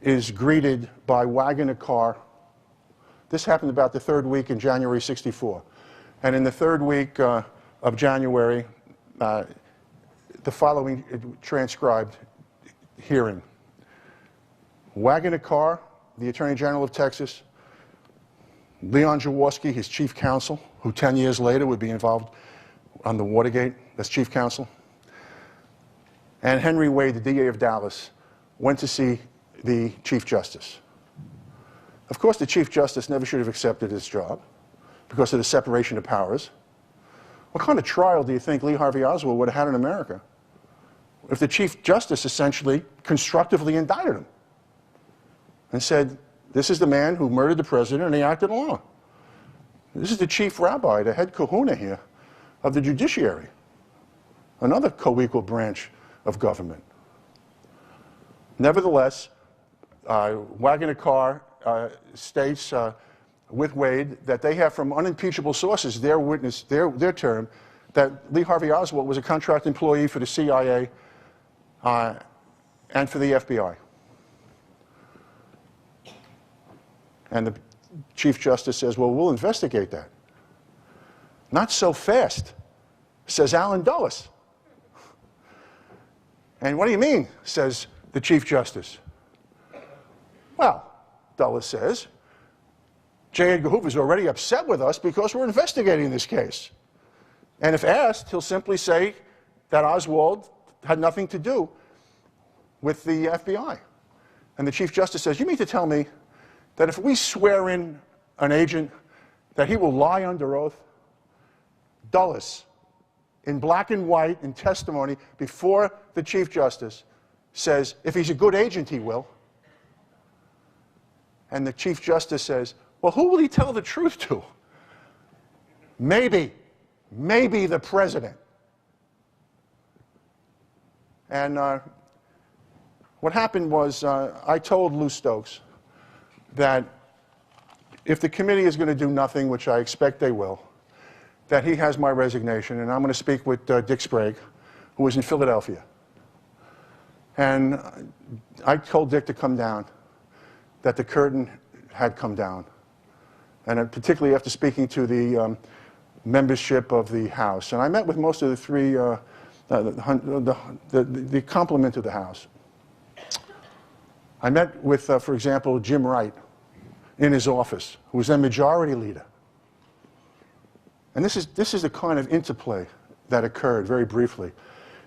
S2: is greeted by Wagoner Carr. This happened about the third week in January '64. And in the third week of January, the following transcribed hearing. Wagoner Carr, the Attorney General of Texas, Leon Jaworski, his chief counsel, who 10 years later would be involved on the Watergate as chief counsel, and Henry Wade, the DA of Dallas, went to see the Chief Justice. Of course, the Chief Justice never should have accepted his job because of the separation of powers. What kind of trial do you think Lee Harvey Oswald would have had in America if the Chief Justice essentially constructively indicted him and said, this is the man who murdered the president and he acted alone. This is the chief rabbi, the head kahuna here of the judiciary, another co-equal branch of government. Nevertheless, Wagoner Carr states with Wade that they have from unimpeachable sources their term that Lee Harvey Oswald was a contract employee for the CIA and for the FBI. And the Chief Justice says, well, we'll investigate that. Not so fast, says Allen Dulles. And what do you mean, says the Chief Justice? Well, Dulles says, J. Edgar Hoover's already upset with us because we're investigating this case. And if asked, he'll simply say that Oswald had nothing to do with the FBI. And the Chief Justice says, you mean to tell me that if we swear in an agent that he will lie under oath? Dulles, in black and white, in testimony before the Chief Justice, says if he's a good agent, he will. And the Chief Justice says, well, who will he tell the truth to? Maybe the president. And what happened was I told Lou Stokes that if the committee is going to do nothing, which I expect they will, that he has my resignation, and I'm going to speak with Dick Sprague, who was in Philadelphia. And I told Dick to come down, that the curtain had come down. And particularly after speaking to the membership of the House. And I met with most of the three, the complement of the House. I met with, for example, Jim Wright in his office, who was then majority leader. And this is the kind of interplay that occurred very briefly.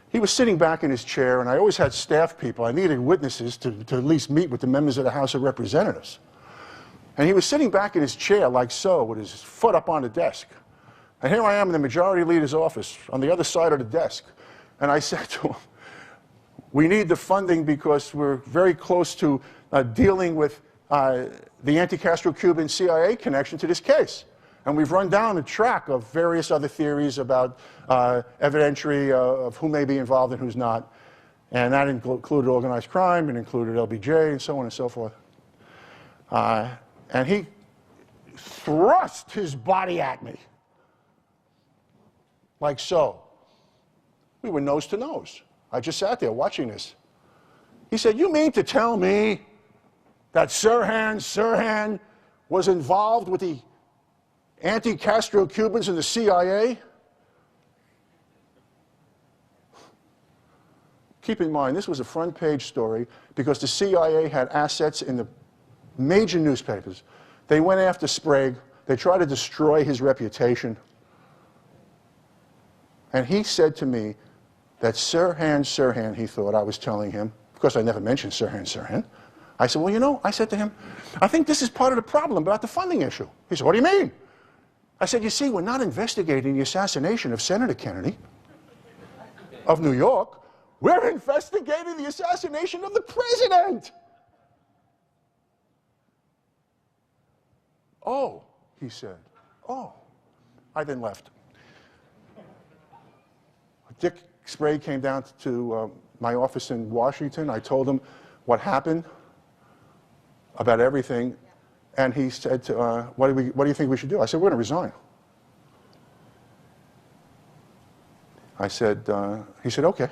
S2: He was sitting back in his chair, and I always had staff people. I needed witnesses to at least meet with the members of the House of Representatives. And he was sitting back in his chair like so, with his foot up on the desk. And here I am in the majority leader's office, on the other side of the desk. And I said to him, we need the funding because we're very close to dealing with the anti-Castro-Cuban CIA connection to this case. And we've run down the track of various other theories about evidentiary of who may be involved and who's not. And that included organized crime, and included LBJ, and so on and so forth. And he thrust his body at me, like so. We were nose to nose. I just sat there watching this. He said, you mean to tell me that Sirhan was involved with the anti-Castro-Cubans in the CIA? Keep in mind, this was a front page story because the CIA had assets in the major newspapers. They went after Sprague. They tried to destroy his reputation. And he said to me that Sirhan, he thought I was telling him. Of course, I never mentioned Sirhan. I said, well, you know, I said to him, I think this is part of the problem about the funding issue. He said, what do you mean? I said, you see, we're not investigating the assassination of Senator Kennedy of New York. We're investigating the assassination of the president. Oh, he said. Oh. I then left. Dick Sprague came down to my office in Washington. I told him what happened, about everything, and he said, what do you think we should do? I said, we're going to resign. I said, he said, okay.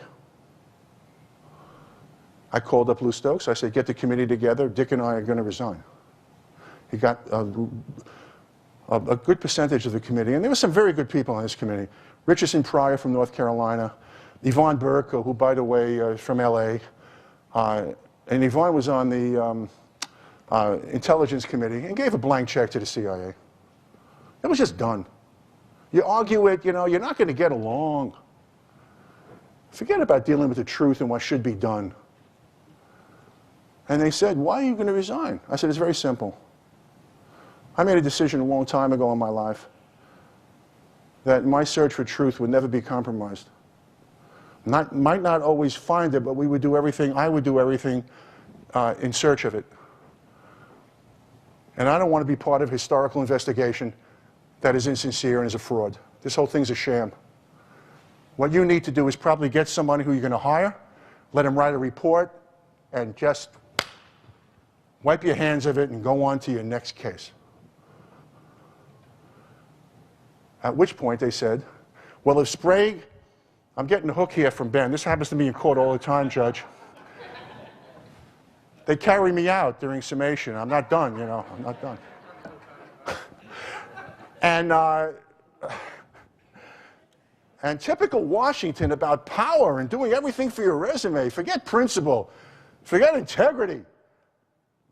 S2: I called up Lou Stokes. I said, get the committee together. Dick and I are going to resign. He got a good percentage of the committee, and there were some very good people on this committee. Richardson Pryor from North Carolina, Yvonne Burke, who, by the way, is from L.A., and Yvonne was on the Intelligence Committee and gave a blank check to the CIA. It was just done. You argue it, you know, you're not going to get along. Forget about dealing with the truth and what should be done. And they said, why are you going to resign? I said, it's very simple. I made a decision a long time ago in my life that my search for truth would never be compromised. Might not always find it, but we would do everything, I would do everything in search of it. And I don't want to be part of a historical investigation that is insincere and is a fraud. This whole thing's a sham. What you need to do is probably get somebody who you're going to hire, let him write a report, and just wipe your hands of it and go on to your next case. At which point they said, well, if Sprague, I'm getting the hook here from Ben. This happens to me in court all the time, Judge. They carry me out during summation. I'm not done, you know, I'm not done. And typical Washington about power and doing everything for your resume. Forget principle. Forget integrity.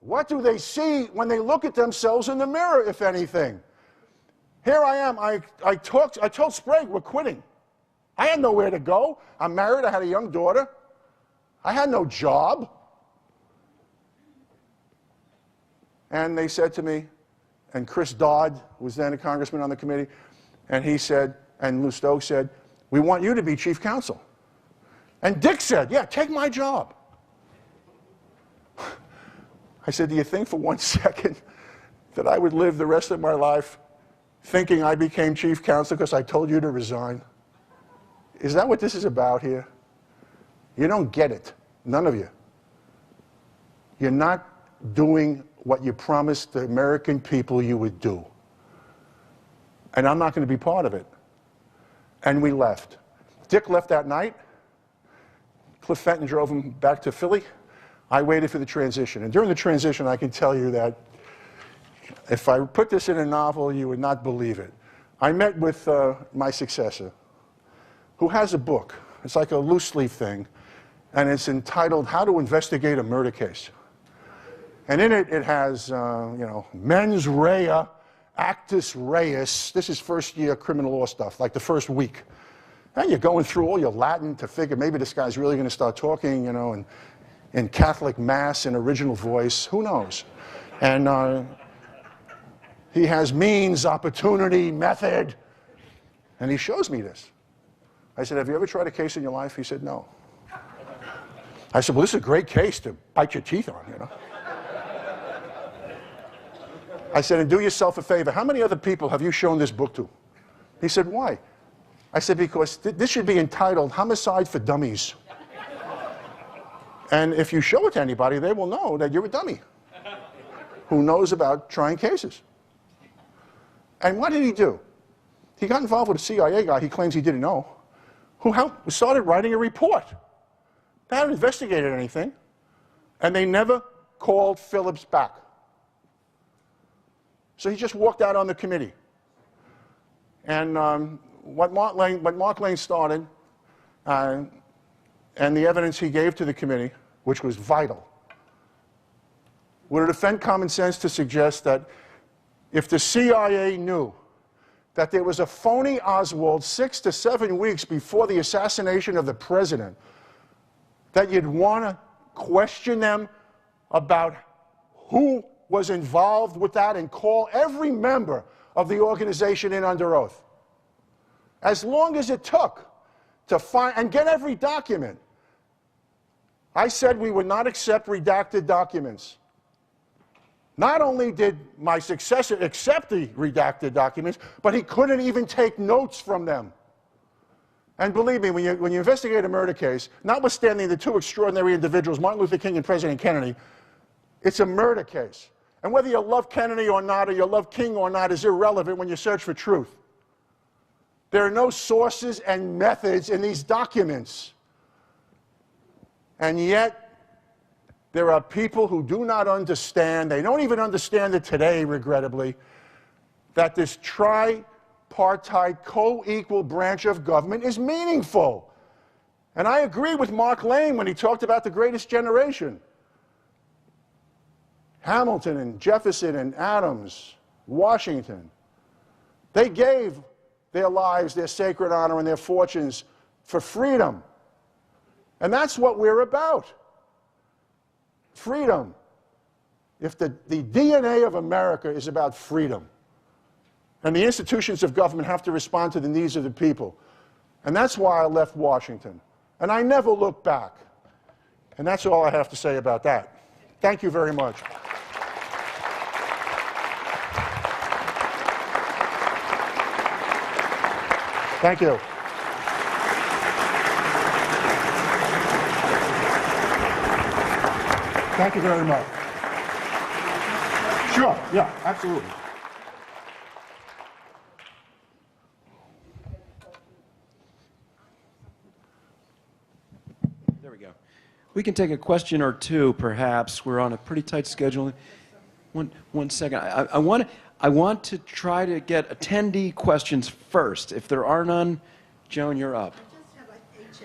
S2: What do they see when they look at themselves in the mirror, if anything? Here I am. I told Sprague we're quitting. I had nowhere to go. I'm married. I had a young daughter. I had no job. And they said to me, and Chris Dodd was then a congressman on the committee, and he said, and Lou Stokes said, we want you to be chief counsel. And Dick said, yeah, take my job. I said, do you think for 1 second that I would live the rest of my life thinking I became chief counsel because I told you to resign? Is that what this is about here? You don't get it. None of you. You're not doing what you promised the American people you would do. And I'm not going to be part of it. And we left. Dick left that night. Cliff Fenton drove him back to Philly. I waited for the transition. And during the transition, I can tell you that if I put this in a novel, you would not believe it. I met with my successor, who has a book. It's like a loose leaf thing. And it's entitled How to Investigate a Murder Case. And in it, it has, you know, mens rea, actus reus. This is first year criminal law stuff, like the first week. And you're going through all your Latin to figure maybe this guy's really going to start talking, you know, in Catholic Mass in original voice. Who knows? And he has means, opportunity, method. And he shows me this. I said, have you ever tried a case in your life? He said, no. I said, well, this is a great case to bite your teeth on, you know. I said, and do yourself a favor. How many other people have you shown this book to? He said, why? I said, because this should be entitled Homicide for Dummies. And if you show it to anybody, they will know that you're a dummy who knows about trying cases. And what did he do? He got involved with a CIA guy he claims he didn't know, who started writing a report. They hadn't investigated anything, and they never called Phillips back. So he just walked out on the committee. And what Mark Lane started, and the evidence he gave to the committee, which was vital, would it offend common sense to suggest that if the CIA knew that there was a phony Oswald 6 to 7 weeks before the assassination of the president, that you'd want to question them about who was involved with that and call every member of the organization in under oath? As long as it took to find and get every document. I said we would not accept redacted documents. Not only did my successor accept the redacted documents, but he couldn't even take notes from them. And believe me, when you investigate a murder case, notwithstanding the two extraordinary individuals, Martin Luther King and President Kennedy, it's a murder case. And whether you love Kennedy or not, or you love King or not, is irrelevant when you search for truth. There are no sources and methods in these documents. And yet, There are people who do not understand, they don't even understand it today, regrettably, that this tripartite, co-equal branch of government is meaningful. And I agree with Mark Lane when he talked about the greatest generation. Hamilton and Jefferson and Adams, Washington. They gave their lives, their sacred honor, and their fortunes for freedom. And that's what we're about. Freedom. If the DNA of America is about freedom, and the institutions of government have to respond to the needs of the people. And that's why I left Washington. And I never looked back. And that's all I have to say about that. Thank you very much. Thank you. Thank you very much. Sure, yeah, absolutely.
S3: There we go. We can take a question or two, perhaps. We're on a pretty tight schedule. One second. I want to try to get attendee questions first. If there are none, Joan, you're up.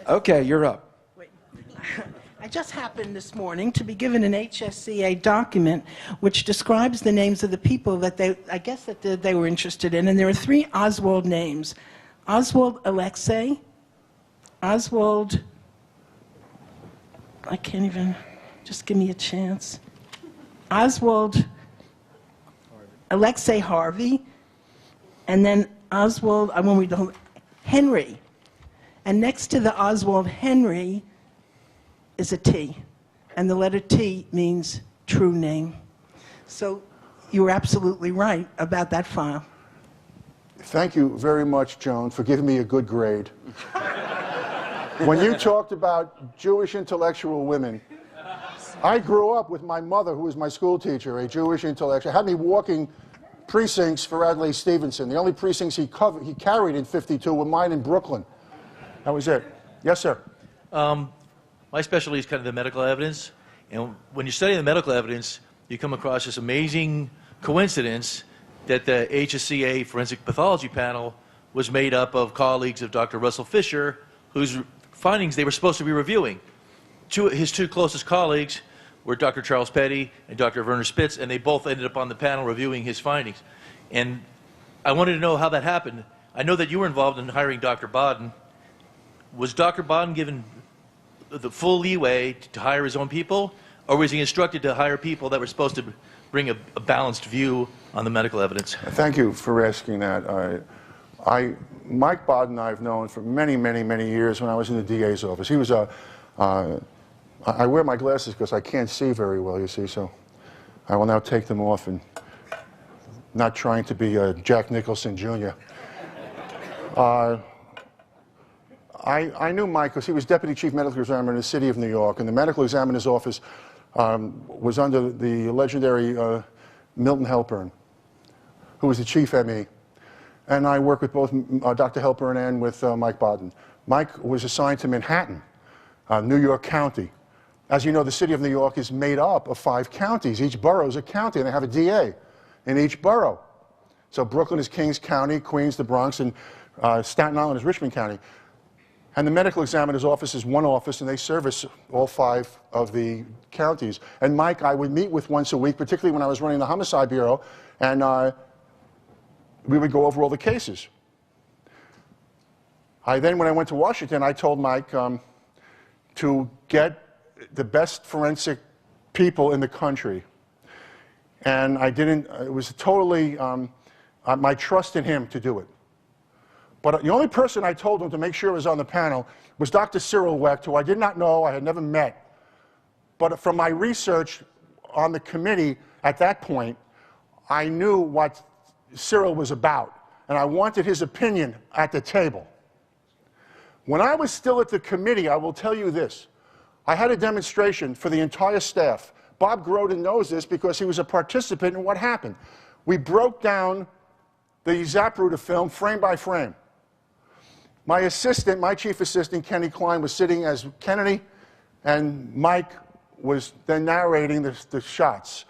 S3: Okay, you're up.
S4: Wait. I just happened this morning to be given an HSCA document which describes the names of the people that they were interested in, and there are 3 Oswald names. Oswald Alexei, Oswald, I can't even, just give me a chance. Oswald Alexei Harvey, and then Oswald, I won't read the whole, Henry. And next to the Oswald Henry is a T, and the letter T means true name. So you were absolutely right about that file.
S2: Thank you very much, Joan, for giving me a good grade. When you talked about Jewish intellectual women, I grew up with my mother, who was my school teacher, a Jewish intellectual, had me walking precincts for Adlai Stevenson. The only precincts he carried in '52 were mine in Brooklyn. That was it. Yes, sir.
S5: My specialty is kind of the medical evidence, and when you study the medical evidence, you come across this amazing coincidence that the HSCA Forensic Pathology Panel was made up of colleagues of Dr. Russell Fisher, whose findings they were supposed to be reviewing. His 2 closest colleagues were Dr. Charles Petty and Dr. Werner Spitz, and they both ended up on the panel reviewing his findings. And I wanted to know how that happened. I know that you were involved in hiring Dr. Bodden. Was Dr. Bodden given the full leeway to hire his own people, or was he instructed to hire people that were supposed to bring a balanced view on the medical evidence?
S2: Thank you for asking that. Mike Bodden I've known for many, many, many years when I was in the DA's office. He was I wear my glasses because I can't see very well, you see, so I will now take them off and not trying to be Jack Nicholson Jr. I knew Mike because he was Deputy Chief Medical Examiner in the city of New York, and the medical examiner's office was under the legendary Milton Helpern, who was the chief ME. And I worked with both Dr. Helpern and with Mike Bodden. Mike was assigned to Manhattan, New York County. As you know, the city of New York is made up of 5 counties. Each borough is a county, and they have a DA in each borough. So Brooklyn is Kings County, Queens, the Bronx, and Staten Island is Richmond County. And the medical examiner's office is one office, and they service all 5 of the counties. And Mike, I would meet with once a week, particularly when I was running the Homicide Bureau, and we would go over all the cases. Then, when I went to Washington, I told Mike to get the best forensic people in the country. And I didn't, it was totally my trust in him to do it. But the only person I told him to make sure was on the panel was Dr. Cyril Wecht, who I did not know, I had never met. But from my research on the committee at that point, I knew what Cyril was about, and I wanted his opinion at the table. When I was still at the committee, I will tell you this, I had a demonstration for the entire staff. Bob Groden knows this because he was a participant in what happened. We broke down the Zapruder film frame by frame. My chief assistant, Kenny Klein, was sitting as Kennedy, and Mike was then narrating the shots.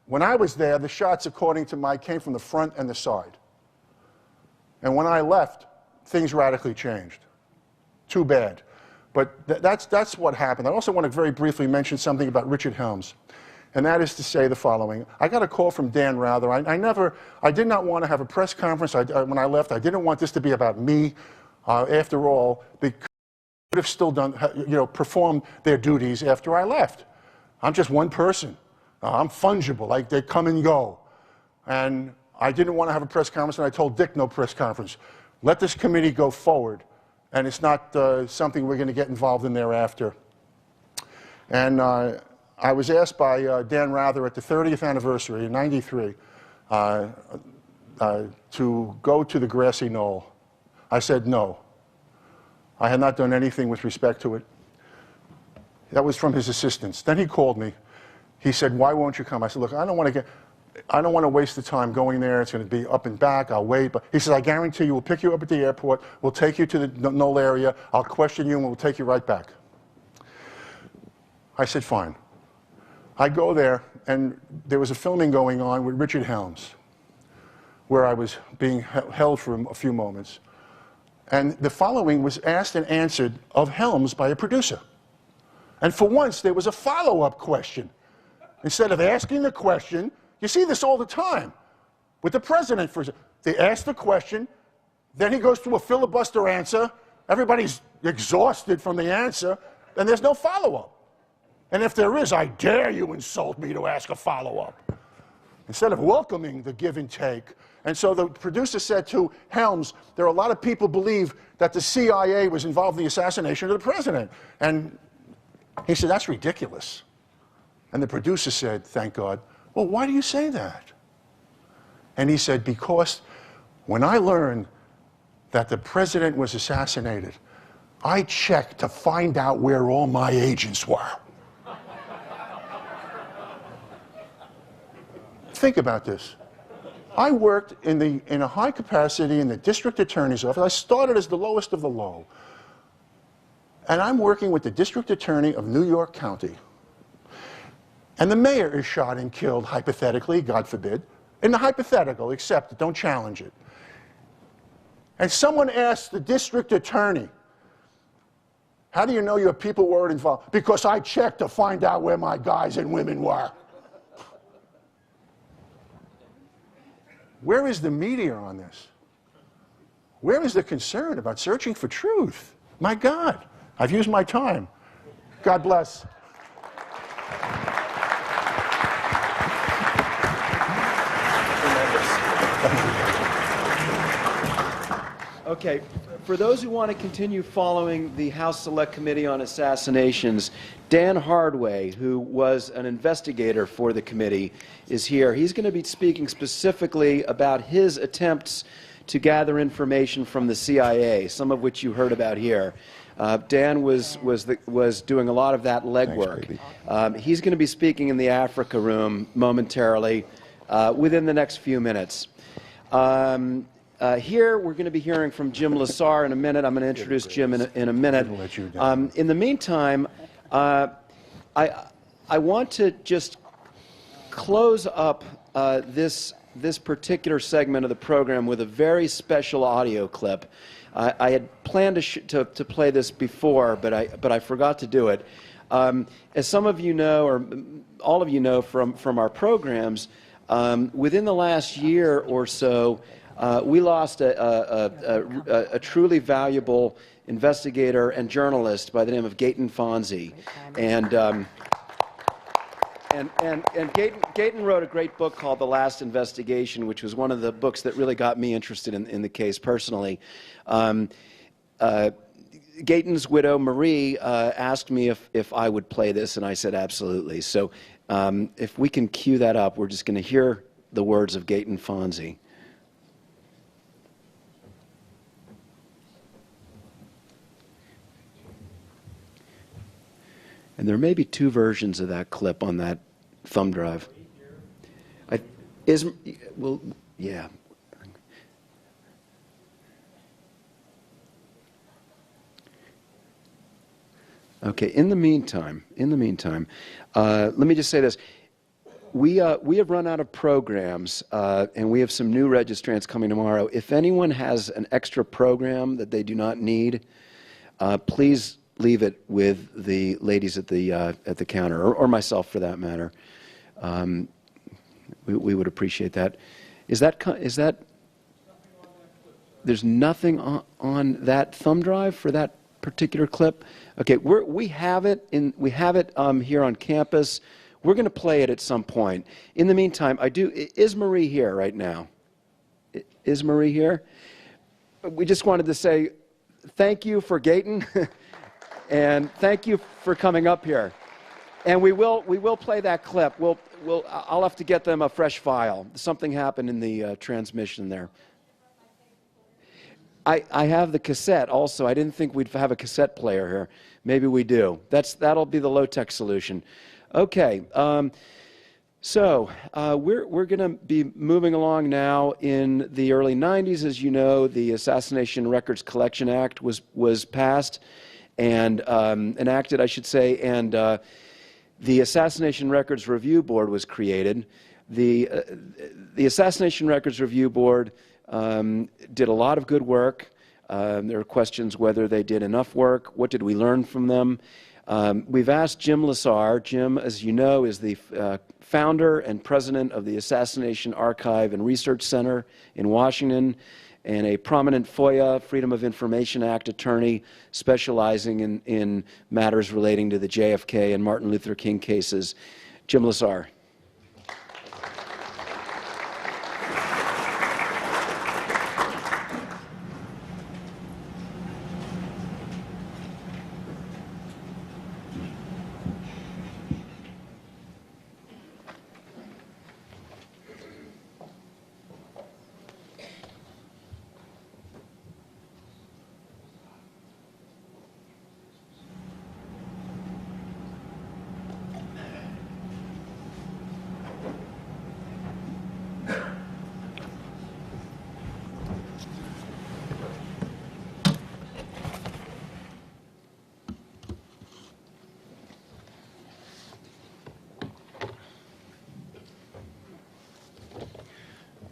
S2: When I was there, the shots, according to Mike, came from the front and the side. And when I left, things radically changed. Too bad. But that's what happened. I also want to very briefly mention something about Richard Helms. And that is to say the following. I got a call from Dan Rather. I did not want to have a press conference when I left. I didn't want this to be about me. After all, they could have still done, performed their duties after I left. I'm just one person. I'm fungible, like they come and go. And I didn't want to have a press conference, and I told Dick no press conference. Let this committee go forward, and it's not something we're going to get involved in thereafter. And I was asked by Dan Rather at the 30th anniversary in '93 to go to the grassy knoll. I said no. I had not done anything with respect to it. That was from his assistants. Then he called me. He said, "Why won't you come?" I said, "Look, I don't want to waste the time going there. It's going to be up and back. I'll wait." But he said, "I guarantee you, we'll pick you up at the airport. We'll take you to the knoll area. I'll question you, and we'll take you right back." I said, "Fine." I go there, and there was a filming going on with Richard Helms, where I was being held for a few moments. And the following was asked and answered of Helms by a producer. And for once, there was a follow-up question. Instead of asking the question, you see this all the time with the president. They ask the question, then he goes through a filibuster answer, everybody's exhausted from the answer, and there's no follow-up. And if there is, I dare you insult me to ask a follow-up. Instead of welcoming the give and take. And so the producer said to Helms, there are a lot of people believe that the CIA was involved in the assassination of the president. And he said, that's ridiculous. And the producer said, thank God, well, why do you say that? And he said, because when I learned that the president was assassinated, I checked to find out where all my agents were. Think about this. I worked in a high capacity in the district attorney's office. I started as the lowest of the low. And I'm working with the district attorney of New York County. And the mayor is shot and killed, hypothetically, God forbid. In the hypothetical, accept it, don't challenge it. And someone asked the district attorney, how do you know your people weren't involved? Because I checked to find out where my guys and women were. Where is the media on this? Where is the concern about searching for truth? My God, I've used my time. God bless.
S3: Okay, for those who want to continue following the House Select Committee on Assassinations, Dan Hardway, who was an investigator for the committee, is here. He's going to be speaking specifically about his attempts to gather information from the CIA, some of which you heard about here. Dan was doing a lot of that legwork. He's going to be speaking in the Africa room momentarily, within the next few minutes. Here, we're going to be hearing from Jim Lesar in a minute. I'm going to introduce Jim in a minute. In the meantime, I want to just close up this particular segment of the program with a very special audio clip. I had planned to play this before, but I forgot to do it. As some of you know, or all of you know from our programs, within the last year or so, we lost a truly valuable investigator and journalist by the name of Gaeton Fonzi. And Gaeton wrote a great book called The Last Investigation, which was one of the books that really got me interested in the case personally. Gaeton's widow, Marie, asked me if I would play this, and I said absolutely. So if we can cue that up, we're just going to hear the words of Gaeton Fonzi. And there may be two versions of that clip on that thumb drive. Well, yeah. Okay, in the meantime, let me just say this. We have run out of programs, and we have some new registrants coming tomorrow. If anyone has an extra program that they do not need, please leave it with the ladies at the counter, or myself for that matter. We would appreciate that. Is that? There's nothing on that thumb drive for that particular clip. Okay, we have it here on campus. We're going to play it at some point. In the meantime, is Marie here right now? Is Marie here? We just wanted to say thank you for Gaeton, and thank you for coming up here. And we will play that clip. I'll have to get them a fresh file. Something happened in the transmission there. I have the cassette also. I didn't think we'd have a cassette player here. Maybe we do. That'll be the low-tech solution. Okay, so we're going to be moving along now. In the early 90s, as you know, the Assassination Records Collection Act was passed and enacted, I should say, and the Assassination Records Review Board was created. The Assassination Records Review Board did a lot of good work. There are questions whether they did enough work. What did we learn from them? We've asked Jim Lesar. Jim, as you know, is the founder and president of the Assassination Archive and Research Center in Washington, and a prominent FOIA, Freedom of Information Act attorney specializing in matters relating to the JFK and Martin Luther King cases. Jim Lesar.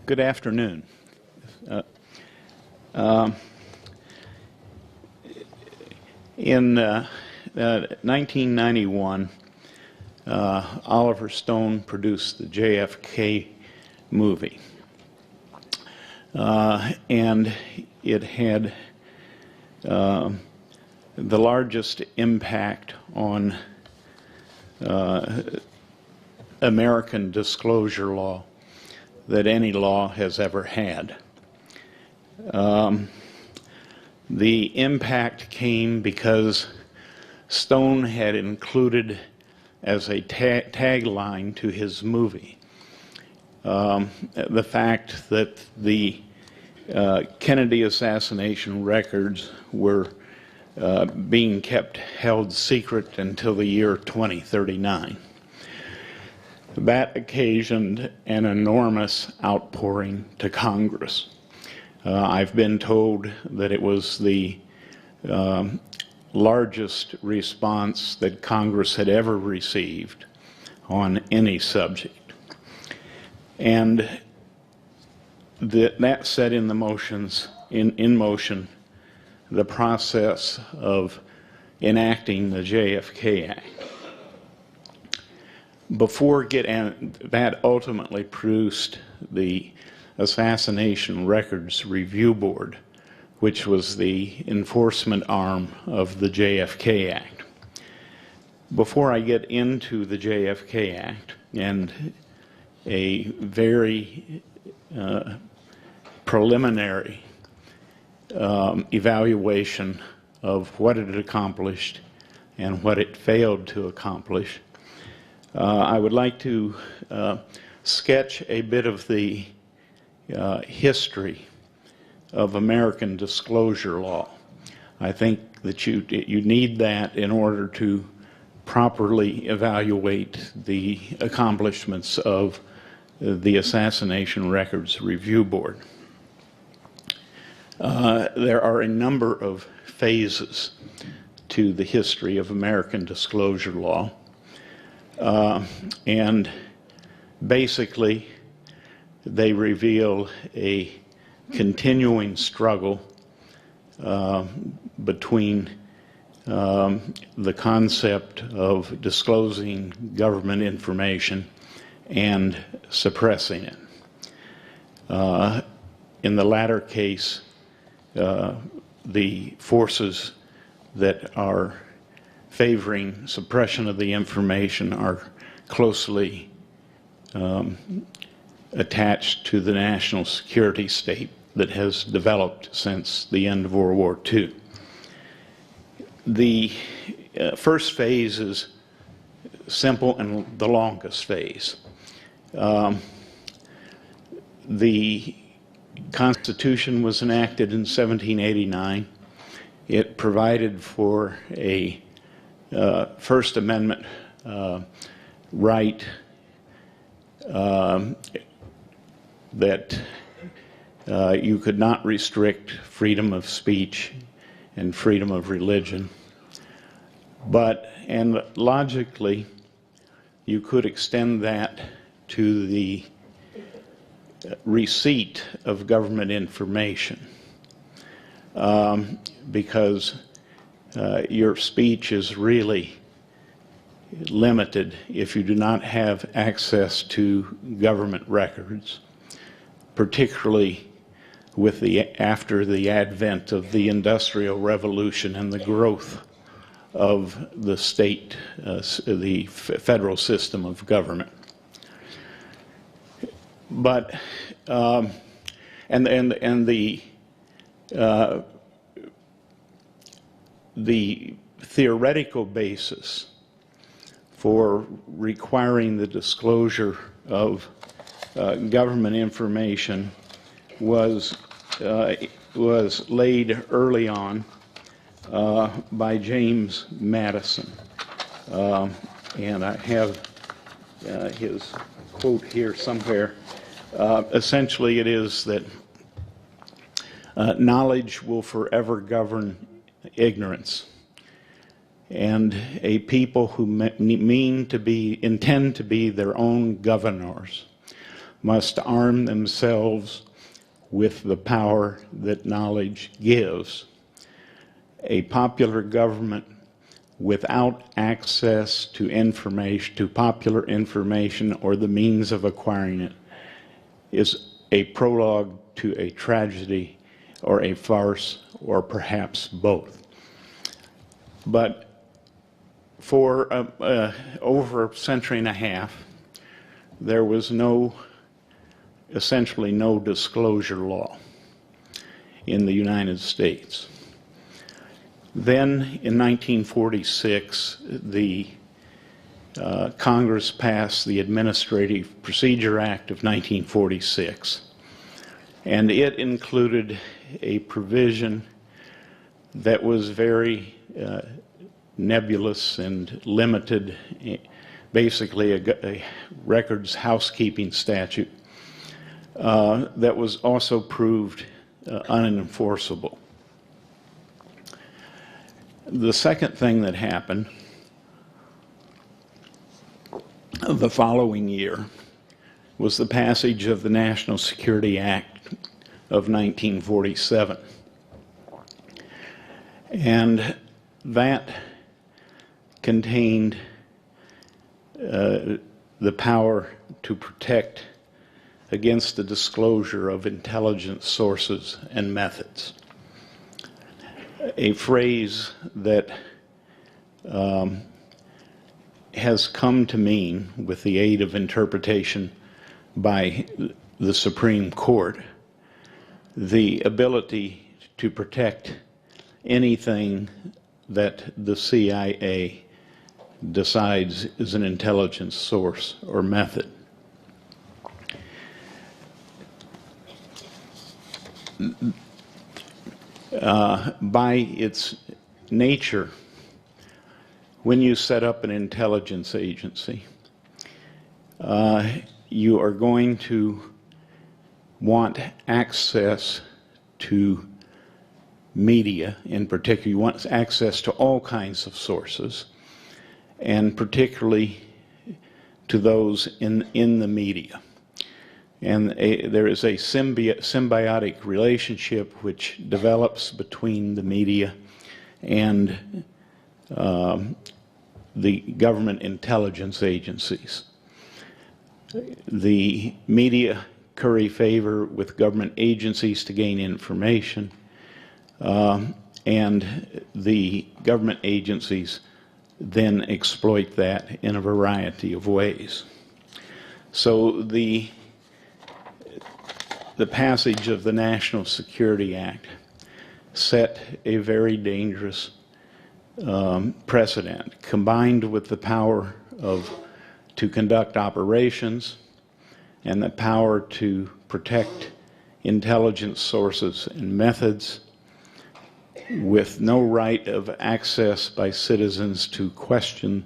S6: Good afternoon. In 1991, Oliver Stone produced the JFK movie, and it had the largest impact on American disclosure law that any law has ever had. The impact came because Stone had included as a tagline to his movie the fact that the Kennedy assassination records were being held secret until the year 2039. That occasioned an enormous outpouring to Congress. I've been told that it was the largest response that Congress had ever received on any subject. And that set in motion the process of enacting the JFK Act. That ultimately produced the Assassination Records Review Board, which was the enforcement arm of the JFK Act. Before I get into the JFK Act and a very preliminary evaluation of what it had accomplished and what it failed to accomplish, I would like to sketch a bit of the history of American disclosure law. I think that you need that in order to properly evaluate the accomplishments of the Assassination Records Review Board. There are a number of phases to the history of American disclosure law. And basically, they reveal a continuing struggle between the concept of disclosing government information and suppressing it. In the latter case, the forces that are favoring suppression of the information are closely attached to the national security state that has developed since the end of World War II. The first phase is simple and the longest phase. The Constitution was enacted in 1789. It provided for a First Amendment right that you could not restrict freedom of speech and freedom of religion. And logically, you could extend that to the receipt of government information, because your speech is really limited if you do not have access to government records, particularly with after the advent of the Industrial Revolution and the growth of the state, the federal system of government. But the theoretical basis for requiring the disclosure of government information was laid early on by James Madison, and I have his quote here somewhere. Essentially, it is that knowledge will forever govern ignorance, and a people who intend to be their own governors must arm themselves with the power that knowledge gives. A popular government without access to information, to popular information or the means of acquiring it, is a prologue to a tragedy or a farce or perhaps both. But for over a century and a half, there was essentially no disclosure law in the United States. Then in 1946, the Congress passed the Administrative Procedure Act of 1946, and it included a provision that was very nebulous and limited, basically a records housekeeping statute that was also proved unenforceable. The second thing that happened the following year was the passage of the National Security Act of 1947. And that contained the power to protect against the disclosure of intelligence sources and methods. A phrase that has come to mean, with the aid of interpretation by the Supreme Court, the ability to protect anything that the CIA decides is an intelligence source or method. By its nature, when you set up an intelligence agency, you are going to want access to media in particular. You want access to all kinds of sources, and particularly to those in the media. And there is a symbiotic relationship which develops between the media and the government intelligence agencies. The media curry favor with government agencies to gain information, and the government agencies then exploit that in a variety of ways. So the passage of the National Security Act set a very dangerous precedent, combined with the power to conduct operations and the power to protect intelligence sources and methods, with no right of access by citizens to question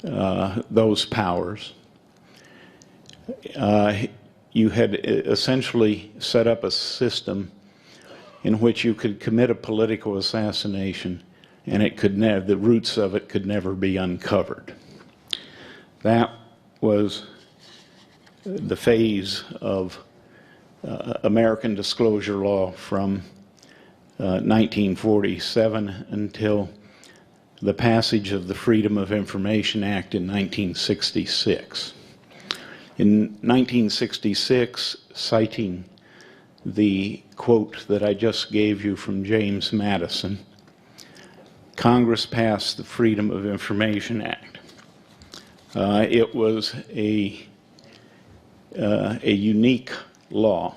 S6: those powers. You had essentially set up a system in which you could commit a political assassination and the roots of it could never be uncovered. That was the phase of American disclosure law from 1947 until the passage of the Freedom of Information Act in 1966. In 1966, citing the quote that I just gave you from James Madison, Congress passed the Freedom of Information Act. It was a unique law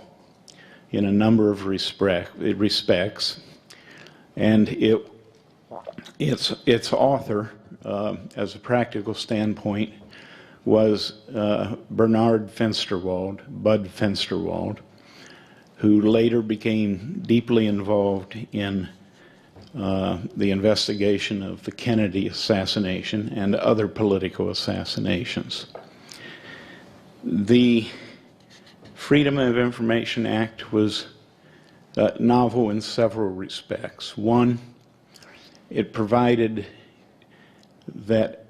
S6: in a number of respects, and its author, as a practical standpoint, was Bernard Fensterwald, Bud Fensterwald, who later became deeply involved in the investigation of the Kennedy assassination and other political assassinations. The Freedom of Information Act was novel in several respects. One, it provided that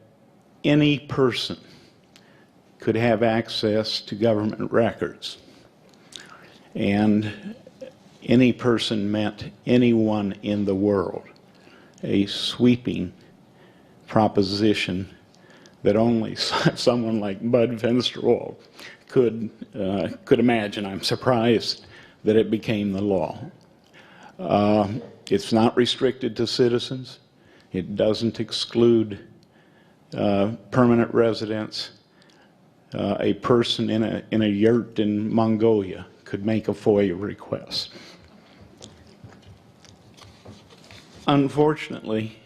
S6: any person could have access to government records, and any person meant anyone in the world, a sweeping proposition that only someone like Bud Fensterwald could imagine. I'm surprised that it became the law. It's not restricted to citizens. It doesn't exclude permanent residents. A person in a yurt in Mongolia could make a FOIA request. Unfortunately,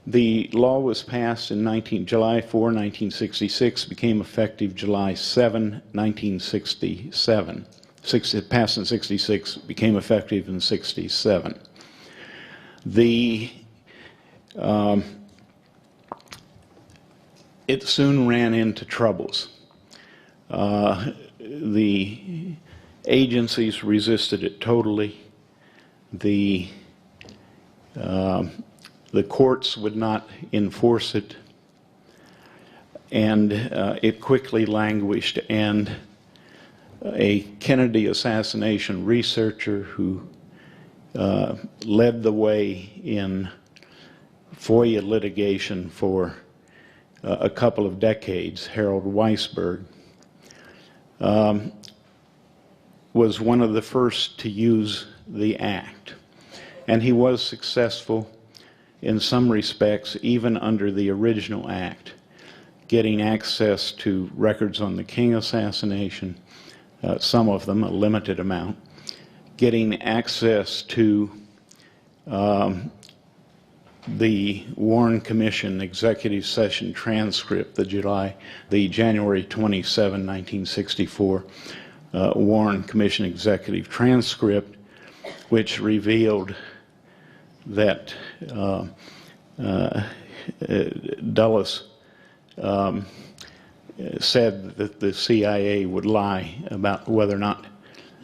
S6: the law was passed in July 4, 1966, became effective July 7, 1967. It passed in 66, became effective in 67. It soon ran into troubles. The agencies resisted it totally. The courts would not enforce it, and it quickly languished. And a Kennedy assassination researcher who led the way in FOIA litigation for a couple of decades, Harold Weisberg, was one of the first to use the act. And he was successful in some respects, even under the original act, getting access to records on the King assassination, some of them, a limited amount, getting access to the Warren Commission executive session transcript, the January 27, 1964 Warren Commission executive transcript, which revealed that Dulles said that the CIA would lie about whether or not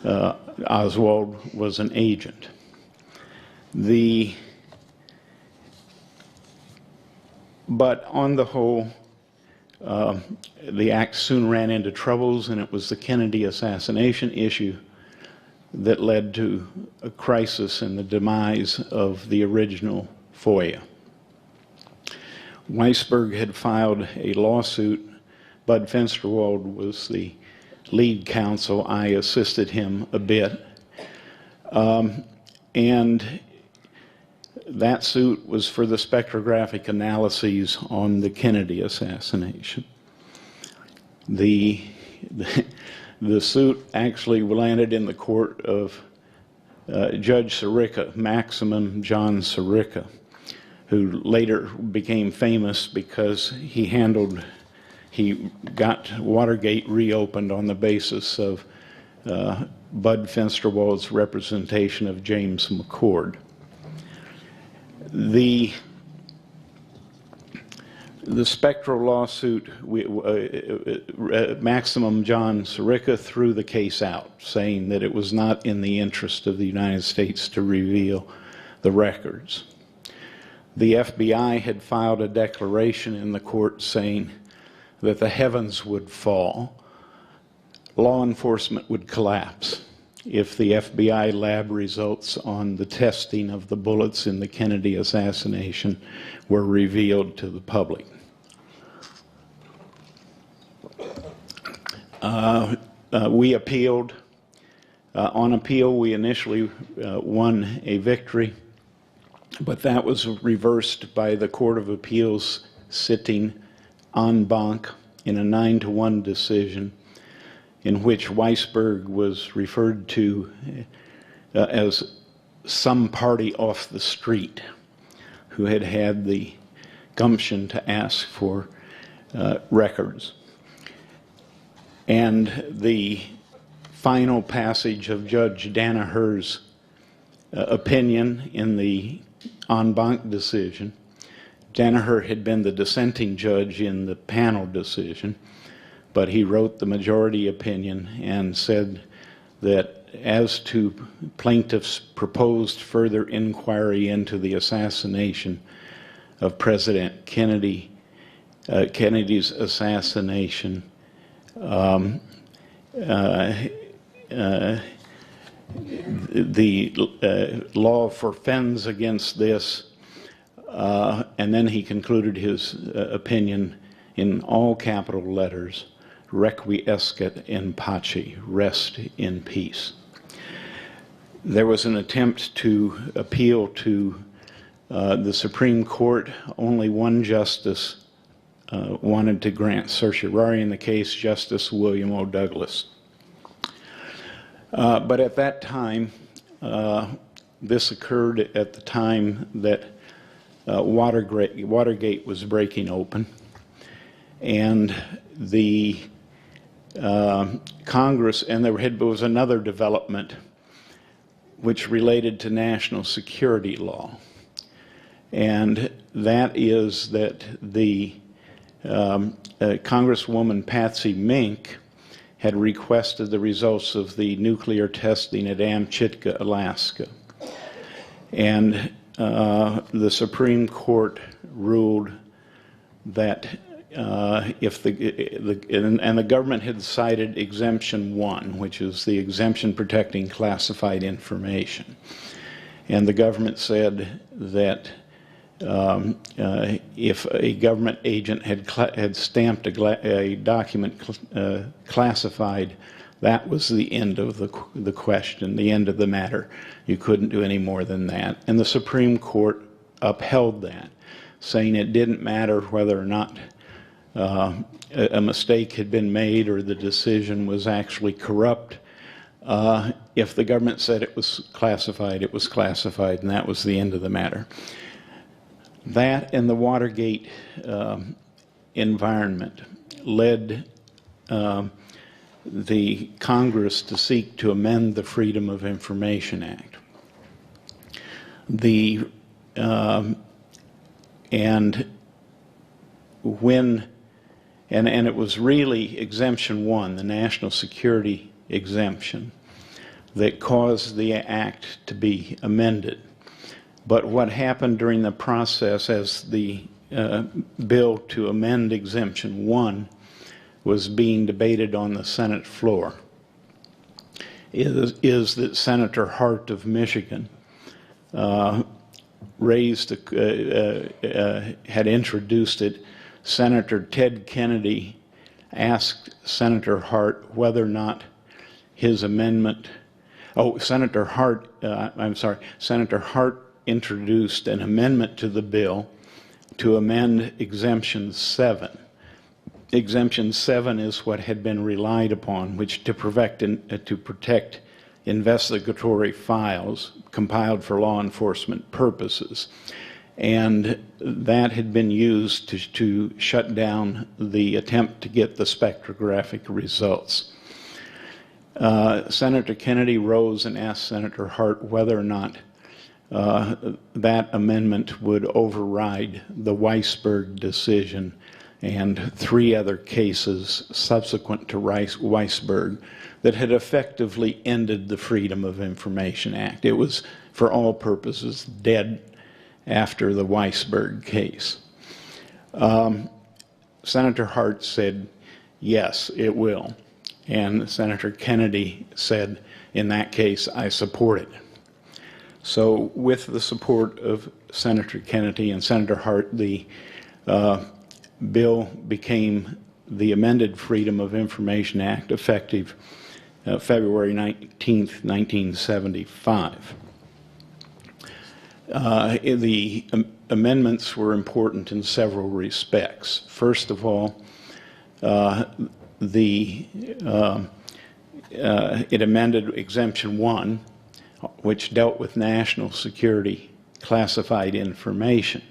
S6: Oswald was an agent. But on the whole, the act soon ran into troubles, and it was the Kennedy assassination issue that led to a crisis and the demise of the original FOIA. Weisberg had filed a lawsuit. Bud Fensterwald was the lead counsel. I assisted him a bit. And that suit was for the spectrographic analyses on the Kennedy assassination. The suit actually landed in the court of Judge Sirica, Maximum John Sirica, who later became famous because he got Watergate reopened on the basis of Bud Fensterwald's representation of James McCord. The spectral lawsuit, Maximum John Sirica threw the case out, saying that it was not in the interest of the United States to reveal the records. The FBI had filed a declaration in the court saying that the heavens would fall, law enforcement would collapse if the FBI lab results on the testing of the bullets in the Kennedy assassination were revealed to the public. We appealed. On appeal, we initially won a victory, but that was reversed by the Court of Appeals sitting en banc in a 9-1 decision in which Weisberg was referred to as some party off the street who had had the gumption to ask for records. And the final passage of Judge Danaher's opinion in the en banc decision, Danaher had been the dissenting judge in the panel decision, but he wrote the majority opinion and said that as to plaintiffs' proposed further inquiry into the assassination of President Kennedy, Kennedy's assassination, the law forfends against this, and then he concluded his opinion in all capital letters, requiescat in pace, rest in peace. There was an attempt to appeal to the Supreme Court. Only one justice wanted to grant certiorari in the case, Justice William O. Douglas. But at that time, this occurred at the time that Watergate was breaking open, and the Congress, and there was another development which related to national security law, and that is that the Congresswoman Patsy Mink had requested the results of the nuclear testing at Amchitka, Alaska. And the Supreme Court ruled that if the government had cited Exemption 1, which is the exemption protecting classified information. And the government said that if a government agent had stamped a document classified, that was the end of the question, the end of the matter. You couldn't do any more than that. And the Supreme Court upheld that, saying it didn't matter whether or not a mistake had been made or the decision was actually corrupt. If the government said it was classified, and that was the end of the matter. That and the Watergate environment led the Congress to seek to amend the Freedom of Information Act. And it was really Exemption 1, the national security exemption, that caused the act to be amended. But what happened during the process as the bill to amend Exemption 1 was being debated on the Senate floor is that Senator Hart of Michigan had introduced it. Senator Ted Kennedy asked Senator Hart whether or not his amendment, Senator Hart introduced an amendment to the bill to amend Exemption 7. Exemption 7 is what had been relied upon, which to protect investigatory files compiled for law enforcement purposes. And that had been used to shut down the attempt to get the spectrographic results. Senator Kennedy rose and asked Senator Hart whether or not that amendment would override the Weisberg decision and 3 other cases subsequent to Weisberg that had effectively ended the Freedom of Information Act. It was, for all purposes, dead after the Weisberg case. Senator Hart said, yes, it will. And Senator Kennedy said, in that case, I support it. So with the support of Senator Kennedy and Senator Hart, the bill became the amended Freedom of Information Act, effective February 19th, 1975. The amendments were important in several respects. First of all, it amended Exemption 1, which dealt with national security classified information.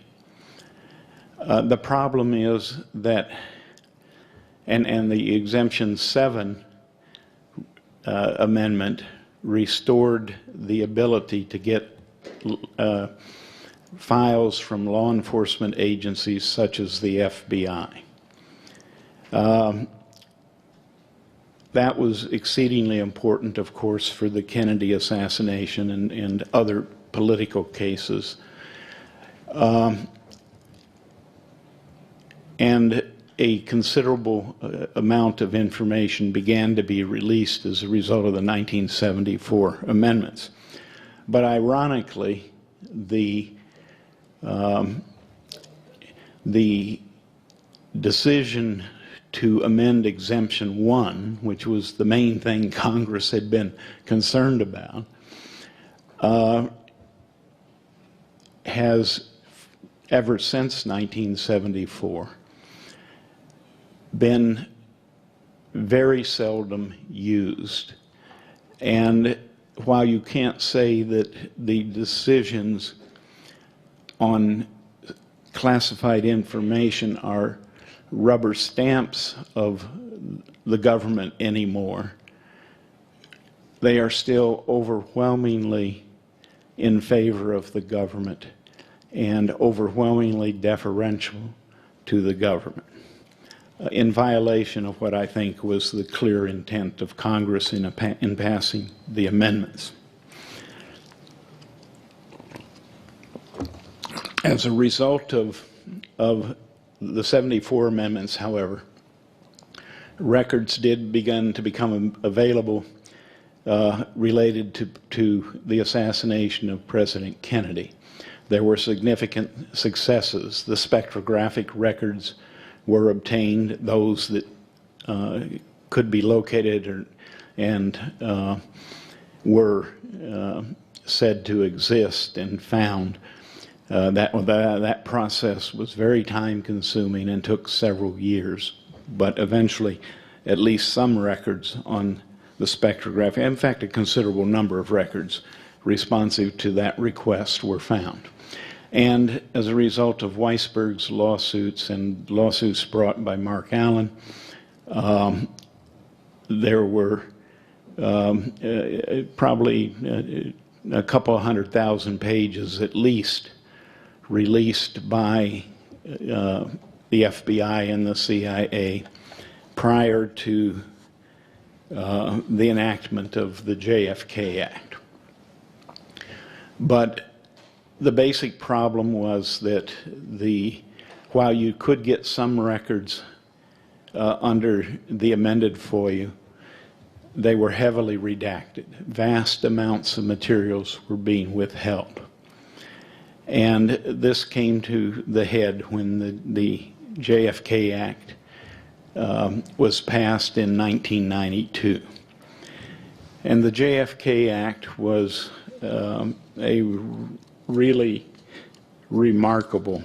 S6: The problem is that, and the Exemption 7 amendment restored the ability to get files from law enforcement agencies such as the FBI. That was exceedingly important, of course, for the Kennedy assassination and other political cases. And a considerable amount of information began to be released as a result of the 1974 amendments. But ironically, the decision to amend Exemption 1, which was the main thing Congress had been concerned about, has, ever since 1974, been very seldom used. And while you can't say that the decisions on classified information are rubber stamps of the government anymore, they are still overwhelmingly in favor of the government and overwhelmingly deferential to the government, in violation of what I think was the clear intent of Congress in passing the amendments. As a result of the 74 amendments, however, records did begin to become available related to the assassination of President Kennedy. There were significant successes. The spectrographic records were obtained, those that could be located and were said to exist and found. That process was very time-consuming and took several years, but eventually at least some records on the spectrograph, in fact a considerable number of records responsive to that request, were found. And as a result of Weisberg's lawsuits and lawsuits brought by Mark Allen, there were probably a couple 100,000 pages at least released by the FBI and the CIA prior to the enactment of the JFK Act. But the basic problem was that while you could get some records under the amended FOIA, they were heavily redacted. Vast amounts of materials were being withheld. And this came to the head when the JFK Act was passed in 1992. And the JFK Act was a really remarkable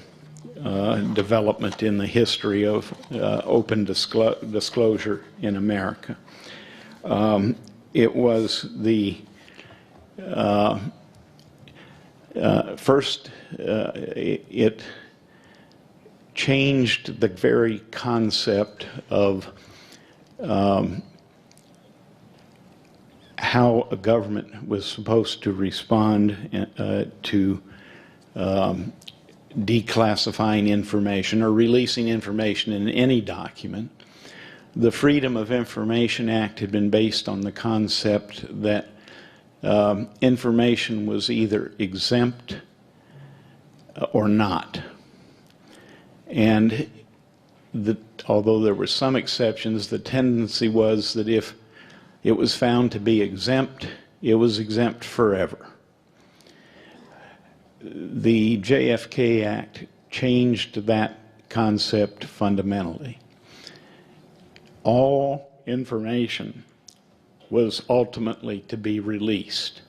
S6: development in the history of open disclosure in America. It was the first, it changed the very concept of how a government was supposed to respond to declassifying information or releasing information in any document. The Freedom of Information Act had been based on the concept that information was either exempt or not. And although there were some exceptions, the tendency was that if it was found to be exempt, it was exempt forever. The JFK Act changed that concept fundamentally. All information was ultimately to be released.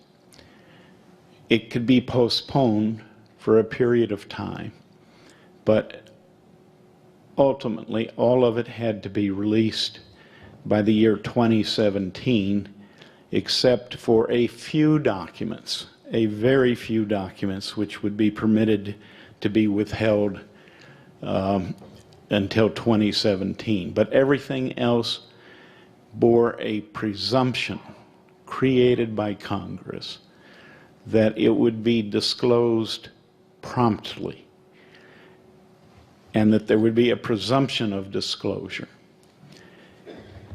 S6: It could be postponed for a period of time, but ultimately all of it had to be released by the year 2017, except for a few documents, a very few documents, which would be permitted to be withheld until 2017. But everything else bore a presumption created by Congress that it would be disclosed promptly and that there would be a presumption of disclosure.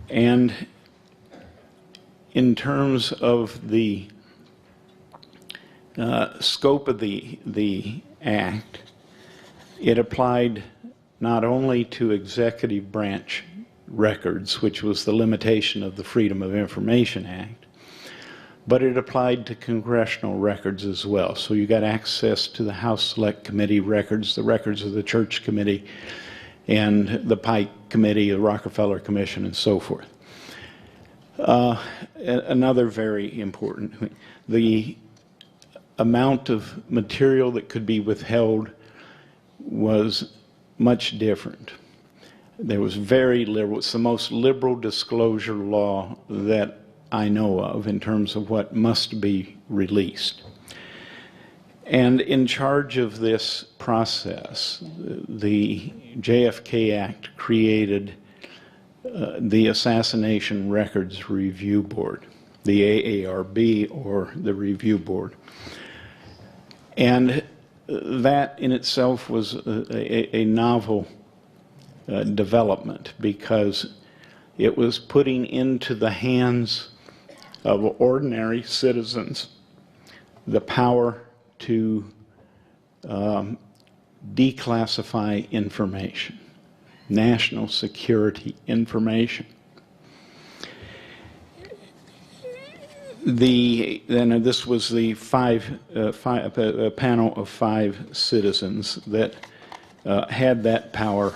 S6: And in terms of the scope of the Act, it applied not only to executive branch records, which was the limitation of the Freedom of Information Act, but it applied to congressional records as well. So you got access to the House Select Committee records, the records of the Church Committee, and the Pike Committee, the Rockefeller Commission, and so forth. Another very important thing, the amount of material that could be withheld was much different. There was very liberal, it's the most liberal disclosure law that I know of in terms of what must be released. And in charge of this process, the JFK Act created the Assassination Records Review Board, the AARB, or the Review Board. And that in itself was a novel development, because it was putting into the hands of ordinary citizens the power to declassify information, national security information. Then this was the panel of 5 citizens that had that power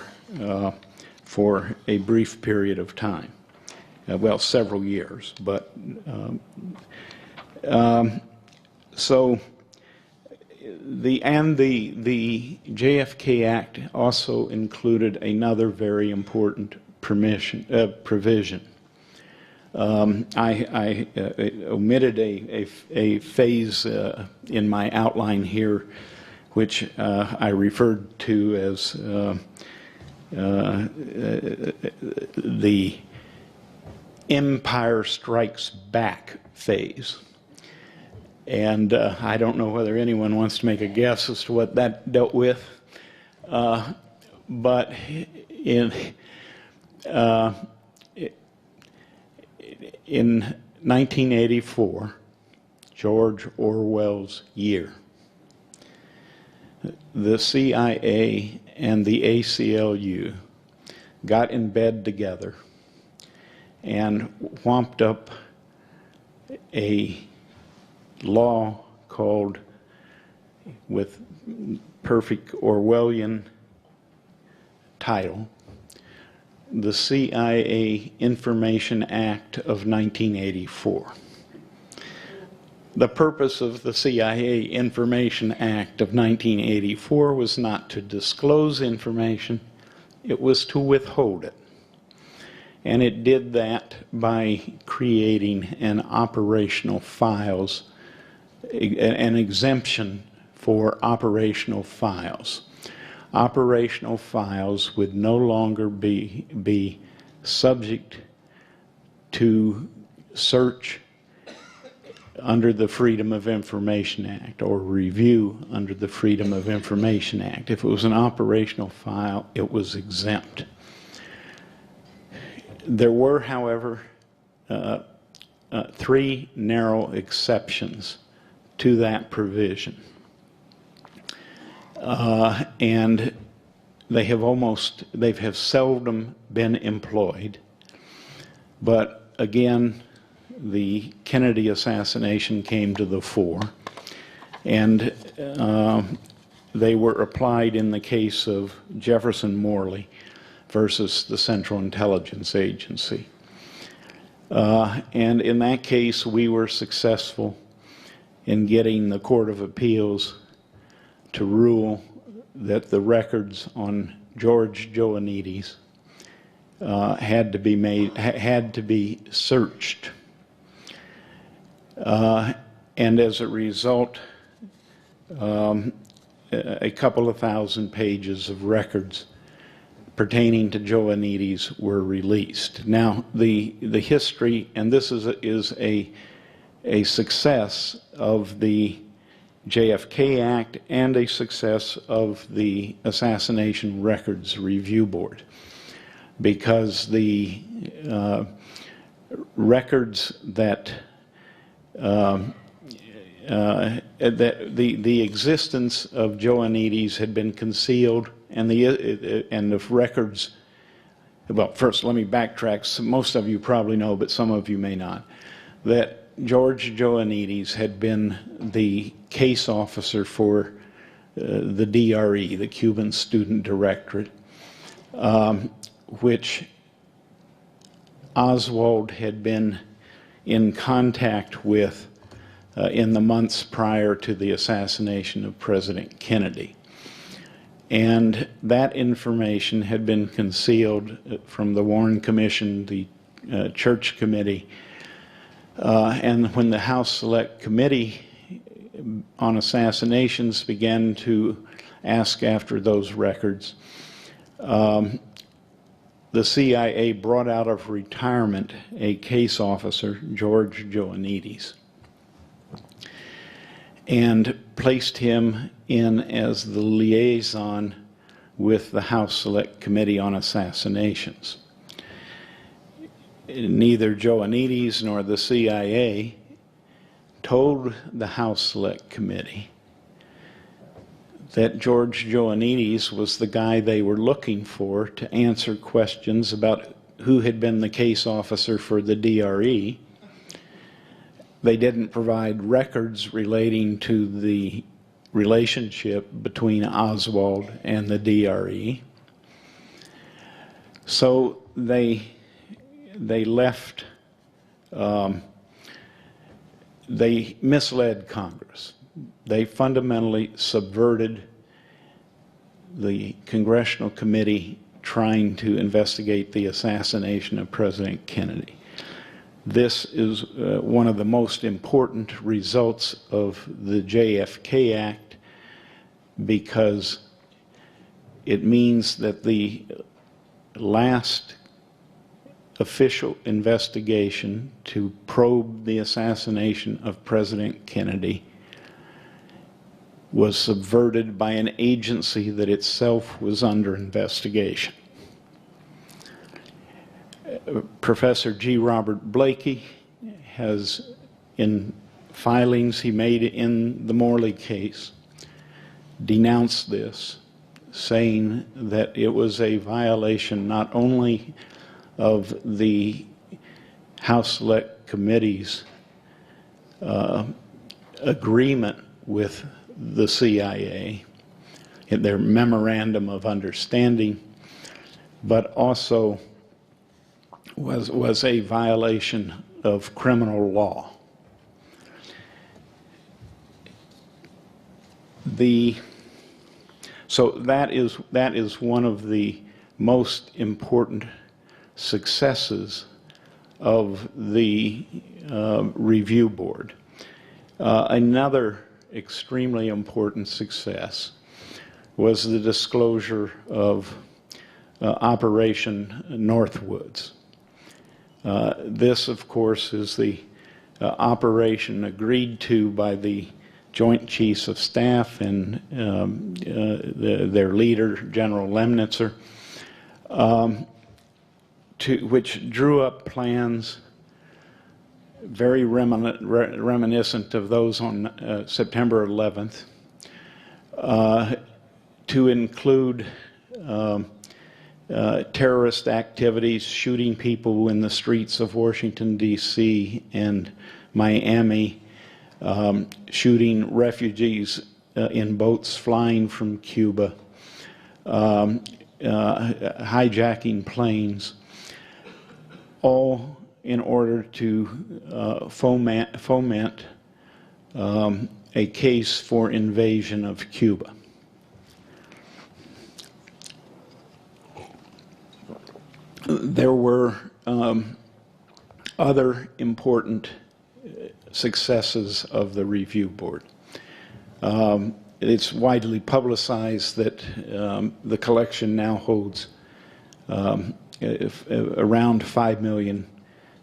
S6: for a brief period of time. Well, several years, but so the JFK Act also included another very important provision. I omitted a phase in my outline here, which I referred to as the Empire Strikes Back phase. And I don't know whether anyone wants to make a guess as to what that dealt with, but in 1984, George Orwell's year, the CIA and the ACLU got in bed together and whomped up a law called, with perfect Orwellian title, the CIA Information Act of 1984. The purpose of the CIA Information Act of 1984 was not to disclose information, it was to withhold it. And it did that by creating an operational files, an exemption for operational files. Operational files would no longer be subject to search under the Freedom of Information Act or review under the Freedom of Information Act. If it was an operational file, it was exempt. There were, however, three narrow exceptions to that provision. And they have seldom been employed. But again, the Kennedy assassination came to the fore, and they were applied in the case of Jefferson Morley versus the Central Intelligence Agency. And in that case, we were successful in getting the Court of Appeals to rule that the records on George Joannides had to be searched. And as a result, a couple of thousand pages of records pertaining to Joannides were released. Now, the history, and this is a success of the JFK Act and a success of the Assassination Records Review Board, because the records that the existence of Joannides had been concealed, and the records. Well, first let me backtrack. Most of you probably know, but some of you may not, that George Joannides had been the case officer for the DRE, the Cuban Student Directorate, which Oswald had been in contact with in the months prior to the assassination of President Kennedy. And that information had been concealed from the Warren Commission, the Church Committee, and when the House Select Committee on Assassinations began to ask after those records, the CIA brought out of retirement a case officer, George Joannides, and placed him in as the liaison with the House Select Committee on Assassinations. Neither Joannides nor the CIA told the House Select Committee that George Joannides was the guy they were looking for to answer questions about who had been the case officer for the DRE. They didn't provide records relating to the relationship between Oswald and the DRE. So they left, they misled Congress. They fundamentally subverted the Congressional Committee trying to investigate the assassination of President Kennedy. This is one of the most important results of the JFK Act, because it means that the last official investigation to probe the assassination of President Kennedy was subverted by an agency that itself was under investigation. Professor G. Robert Blakey has, in filings he made in the Morley case, denounced this, saying that it was a violation not only of the House Select Committee's agreement with the CIA in their memorandum of understanding, but also was a violation of criminal law. So that is one of the most important successes of the review board. Another extremely important success was the disclosure of Operation Northwoods. This, of course, is the operation agreed to by the Joint Chiefs of Staff and their leader, General Lemnitzer, which drew up plans very reminiscent of those on September 11th, to include terrorist activities, shooting people in the streets of Washington, D.C. and Miami, shooting refugees in boats flying from Cuba, hijacking planes, all in order to foment a case for invasion of Cuba. There were other important successes of the review board. It's widely publicized that the collection now holds around 5 million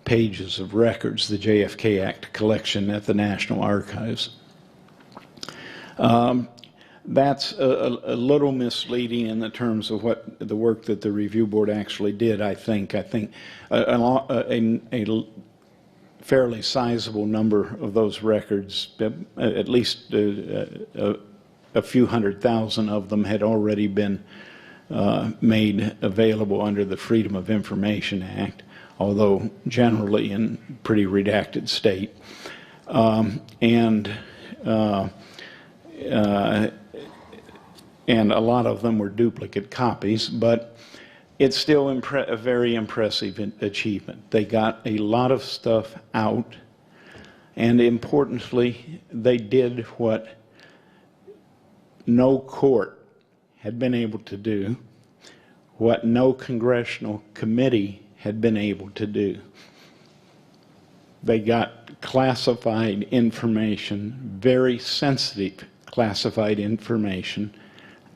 S6: pages of records, the JFK Act collection at the National Archives. That's a little misleading in the terms of what the work that the review board actually did, I think. I think a fairly sizable number of those records, at least a few 100,000 of them, had already been made available under the Freedom of Information Act, although generally in pretty redacted state. And a lot of them were duplicate copies, but it's still a very impressive achievement. They got a lot of stuff out, and importantly, they did what no court had been able to do, what no congressional committee had been able to do. They got classified information, very sensitive classified information,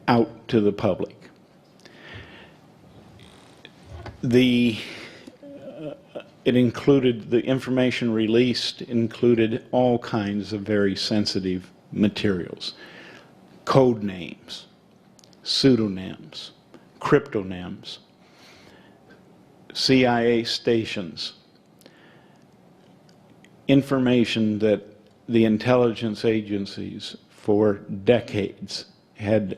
S6: out to the public. It included, the information released included all kinds of very sensitive materials. Code names, pseudonyms, cryptonyms, CIA stations, information that the intelligence agencies for decades had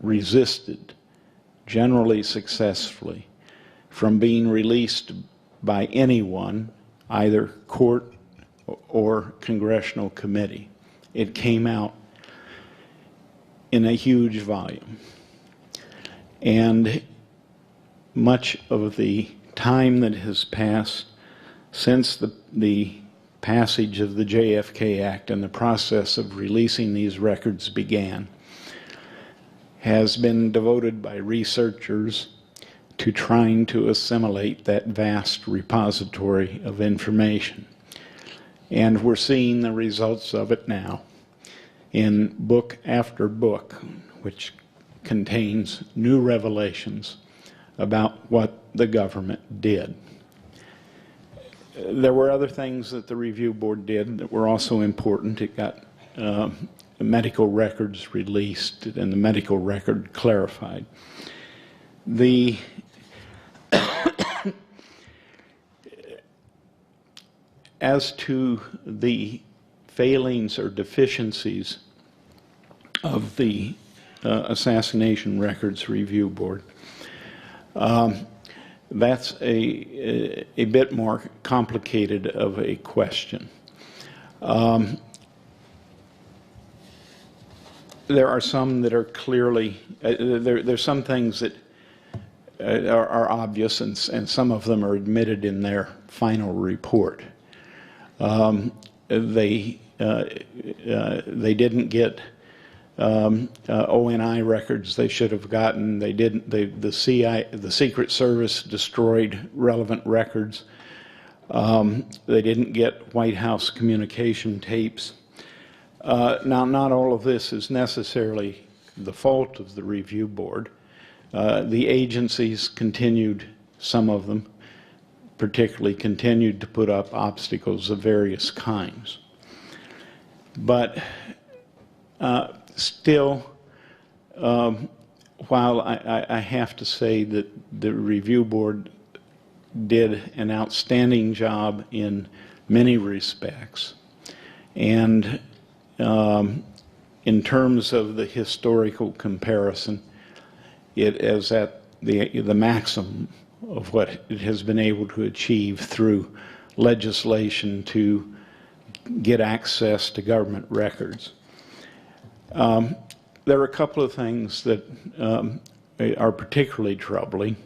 S6: resisted, generally successfully, from being released by anyone, either court or congressional committee. It came out in a huge volume. And much of the time that has passed since the passage of the JFK Act and the process of releasing these records began has been devoted by researchers to trying to assimilate that vast repository of information. And we're seeing the results of it now in book after book, which contains new revelations about what the government did. There were other things that the review board did that were also important. It got medical records released and the medical record clarified. The as to the failings or deficiencies of the Assassination Records Review Board, that's a bit more complicated of a question. There are some that are clearly, there's some things that are obvious, and some of them are admitted in their final report. They didn't get ONI records they should have gotten. They didn't. The Secret Service destroyed relevant records. They didn't get White House communication tapes. Now, not all of this is necessarily the fault of the review board. The agencies continued, some of them particularly continued to put up obstacles of various kinds. But still, while I have to say that the review board did an outstanding job in many respects, and in terms of the historical comparison, it is at the maximum of what it has been able to achieve through legislation to get access to government records. There are a couple of things that are particularly troubling,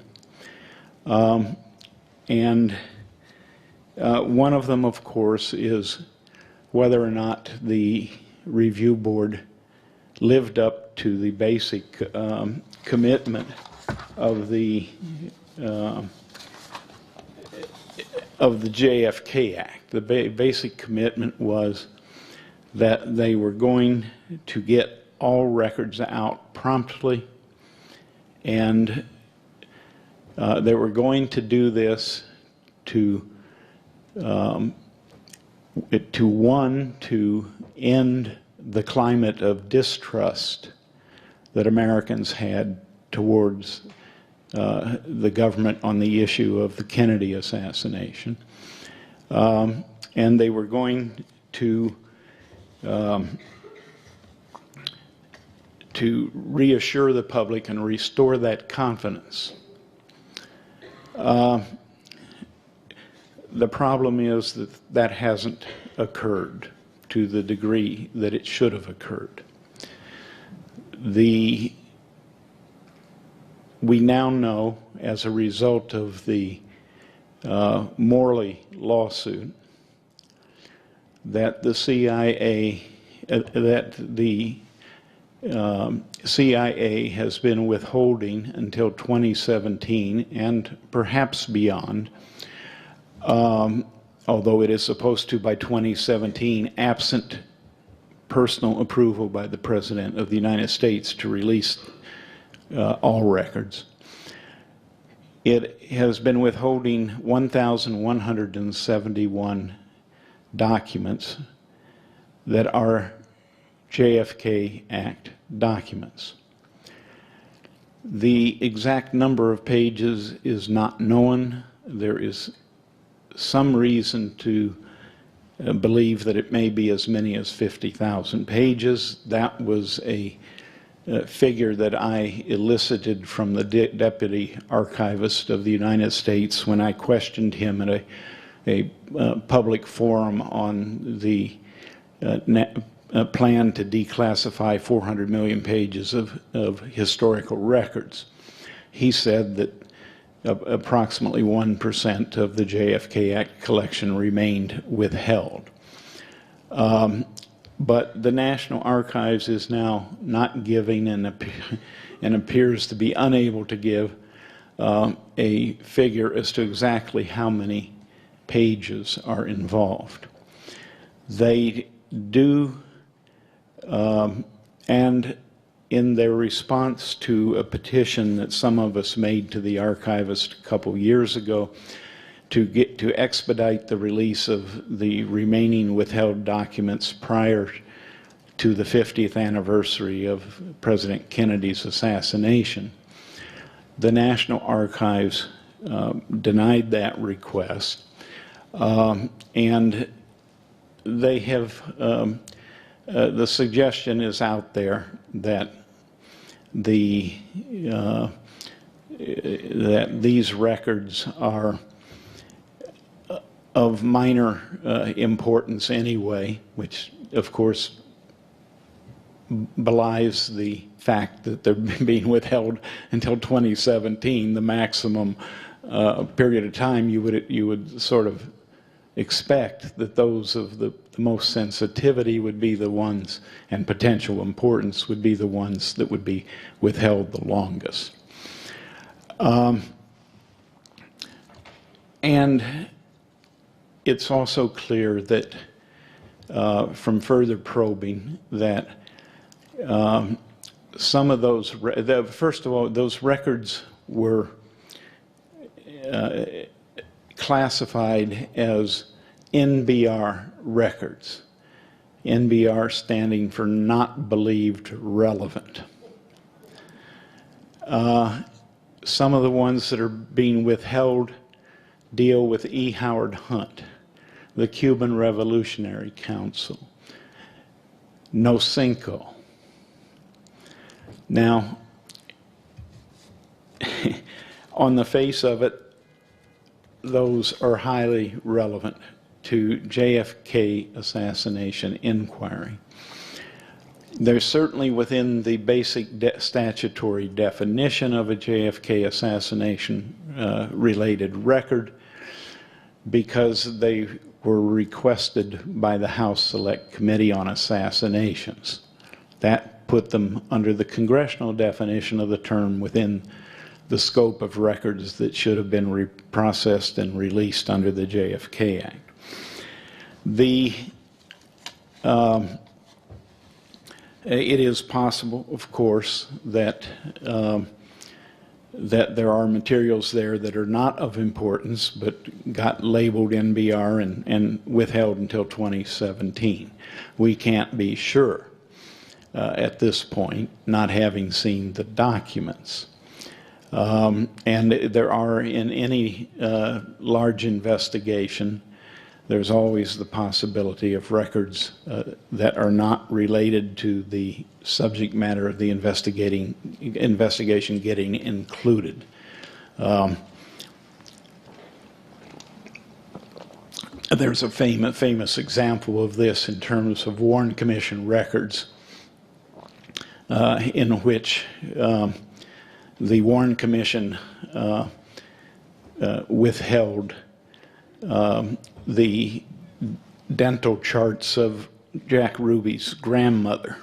S6: and one of them, of course, is whether or not the review board lived up to the basic commitment of the JFK Act. The basic commitment was that they were going to get all records out promptly, and they were going to do this to end the climate of distrust that Americans had towards the government on the issue of the Kennedy assassination. And they were going to reassure the public and restore that confidence. The problem is that that hasn't occurred to the degree that it should have occurred. We now know, as a result of the Morley lawsuit, that the CIA has been withholding until 2017 and perhaps beyond, although it is supposed to by 2017, absent personal approval by the President of the United States, to release all records. It has been withholding 1,171 documents that are JFK Act documents. The exact number of pages is not known. There is some reason to believe that it may be as many as 50,000 pages. That was a figure that I elicited from the Deputy Archivist of the United States when I questioned him at a public forum on the plan to declassify 400 million pages of historical records. He said that approximately 1% of the JFK Act collection remained withheld. But the National Archives is now not giving and appears to be unable to give a figure as to exactly how many pages are involved. They do, and in their response to a petition that some of us made to the archivist a couple years ago to expedite the release of the remaining withheld documents prior to the 50th anniversary of President Kennedy's assassination, the National Archives denied that request. And they have, the suggestion is out there that that these records are of minor importance anyway, which of course belies the fact that they're being withheld until 2017, the maximum period of time you would sort of expect that those of the most sensitivity would be the ones, and potential importance would be the ones that would be withheld the longest. And it's also clear that from further probing that some of those, first of all, those records were classified as NBR records. NBR standing for not believed relevant. Some of the ones that are being withheld deal with E. Howard Hunt, the Cuban Revolutionary Council, No Cinco. Now, on the face of it, those are highly relevant to JFK assassination inquiry. They're certainly within the basic statutory definition of a JFK assassination related record, because they were requested by the House Select Committee on Assassinations. That put them under the congressional definition of the term within the scope of records that should have been reprocessed and released under the JFK Act. It is possible, of course, that that there are materials there that are not of importance but got labeled NBR and withheld until 2017. We can't be sure at this point, not having seen the documents. And there are, in any large investigation, there's always the possibility of records that are not related to the subject matter of the investigation getting included. There's a famous example of this in terms of Warren Commission records, in which the Warren Commission withheld the dental charts of Jack Ruby's grandmother.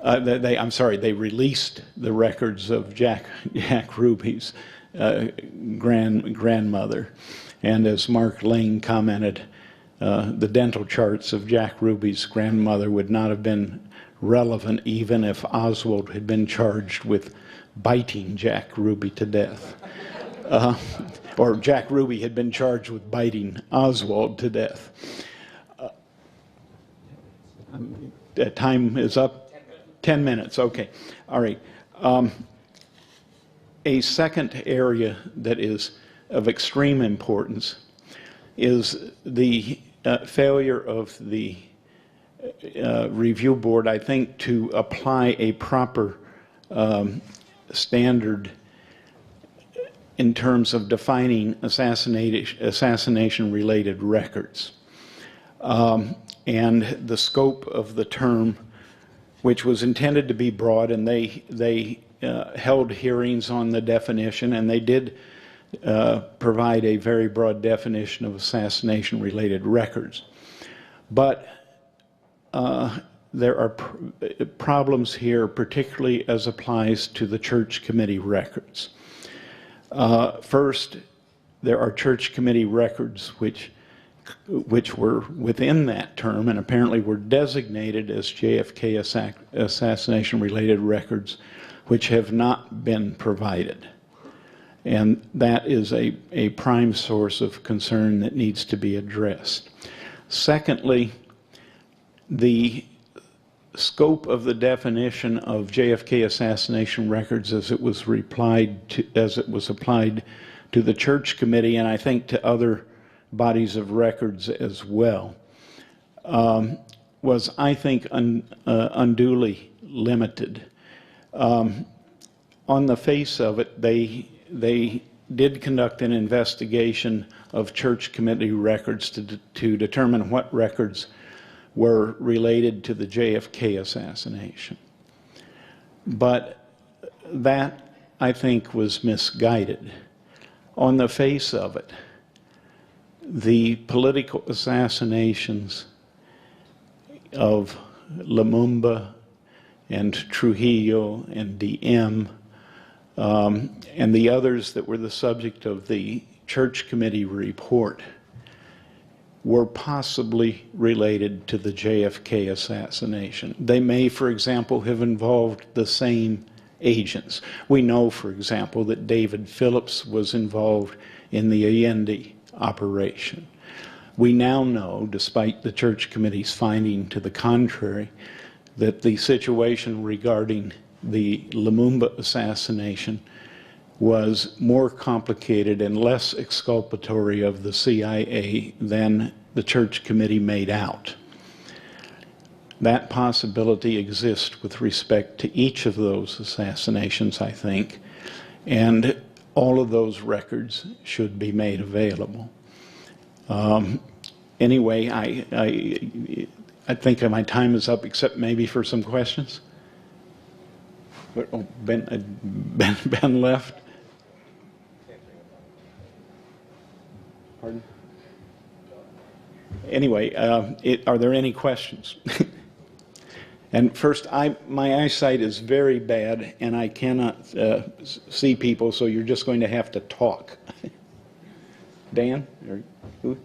S6: They released the records of Jack Ruby's grandmother. And as Mark Lane commented, the dental charts of Jack Ruby's grandmother would not have been relevant even if Oswald had been charged with biting Jack Ruby to death. Or Jack Ruby had been charged with biting Oswald to death. Time is up? 10 minutes, okay. All right. A second area that is of extreme importance is the failure of the review board, I think, to apply a proper standard in terms of defining assassination-related records. And the scope of the term, which was intended to be broad, and they held hearings on the definition, and they did provide a very broad definition of assassination-related records. But there are problems here, particularly as applies to the church committee records. First, there are church committee records which were within that term and apparently were designated as JFK assassination-related records, which have not been provided. And that is a prime source of concern that needs to be addressed. Secondly, the scope of the definition of JFK assassination records as it was applied to the church committee, and I think to other bodies of records as well, was, I think, unduly limited. On the face of it, they did conduct an investigation of church committee records to determine what records were related to the JFK assassination. But that, I think, was misguided. On the face of it, the political assassinations of Lumumba and Trujillo and DM and the others that were the subject of the church committee report were possibly related to the JFK assassination. They may, for example, have involved the same agents. We know, for example, that David Phillips was involved in the Allende operation. We now know, despite the church committee's finding to the contrary, that the situation regarding the Lumumba assassination was more complicated and less exculpatory of the CIA than the church committee made out. That possibility exists with respect to each of those assassinations, I think, and all of those records should be made available. Anyway, I think my time is up, except maybe for some questions. Oh, Ben left. Pardon? Anyway, are there any questions? And first, my eyesight is very bad, and I cannot see people, so you're just going to have to talk. Dan? Or who?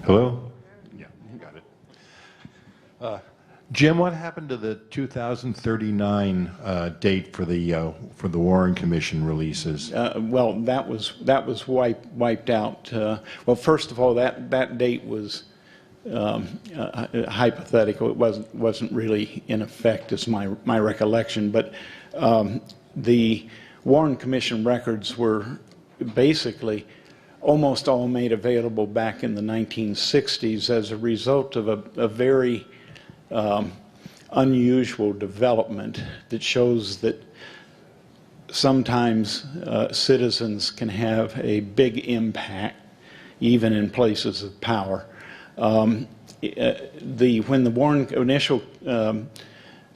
S7: Hello? Yeah, you got it. Jim, what happened to the 2039 date for the Warren Commission releases?
S6: Well, that was wiped out. Well, first of all, that date was hypothetical. It wasn't really in effect, is my recollection. But the Warren Commission records were basically almost all made available back in the 1960s as a result of a very unusual development that shows that sometimes citizens can have a big impact even in places of power. When the Warren initial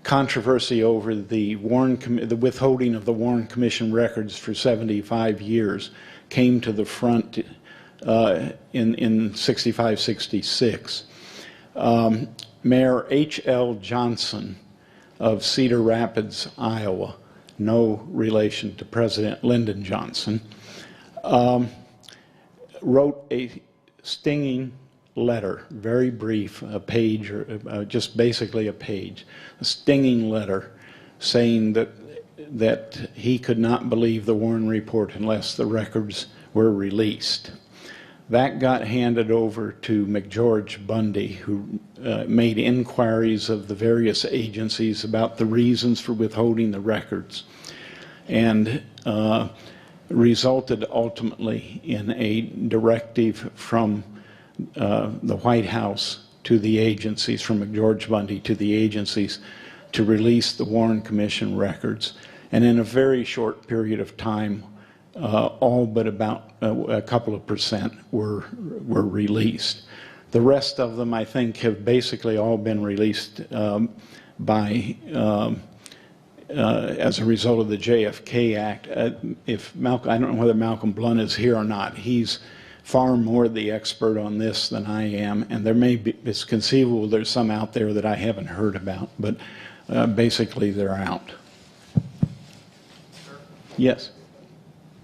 S6: controversy over the withholding of the Warren Commission records for 75 years came to the front in 65, 66. Mayor H.L. Johnson of Cedar Rapids, Iowa, no relation to President Lyndon Johnson, wrote a stinging letter, very brief, a page, or just basically a page, a stinging letter saying that he could not believe the Warren report unless the records were released. That got handed over to McGeorge Bundy, who made inquiries of the various agencies about the reasons for withholding the records, and resulted ultimately in a directive from the White House to the agencies, from McGeorge Bundy to the agencies, to release the Warren Commission records. And in a very short period of time, all but about a couple of percent were released. The rest of them, I think, have basically all been released by as a result of the JFK Act. I don't know whether Malcolm Blunt is here or not. He's far more the expert on this than I am, and it's conceivable there's some out there that I haven't heard about, but basically they're out. Yes.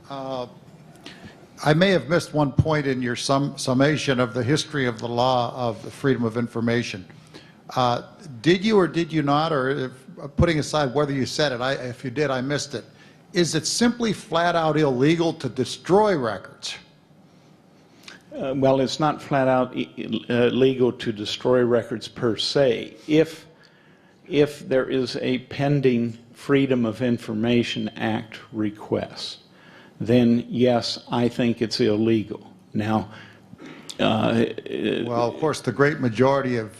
S8: I may have missed one point in your summation of the history of the law of the freedom of information. Did you or did you not, or putting aside whether you said it, if you did, I missed it. Is it simply flat out illegal to destroy records?
S6: Well, it's not flat out legal to destroy records per se. If there is a pending Freedom of Information Act request, then yes, I think it's illegal. Now,
S8: well, of course, the great majority of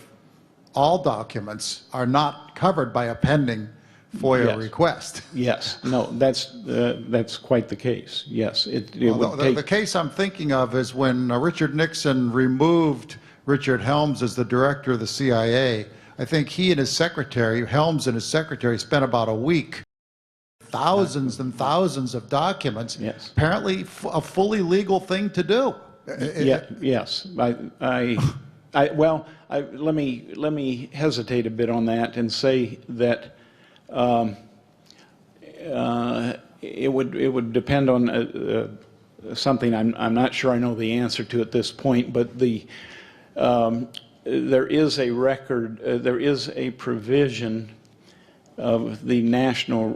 S8: all documents are not covered by a pending FOIA request.
S6: Yes, no, that's quite the case. Yes,
S8: the case I'm thinking of is when Richard Nixon removed Richard Helms as the director of the CIA. I think he and his secretary, Helms and his secretary, spent about a week, thousands and thousands of documents.
S6: Yes.
S8: Apparently, a fully legal thing to do.
S6: Yes, let me hesitate a bit on that and say that it would depend on something I'm not sure I know the answer to at this point, but there is a record, there is a provision of the National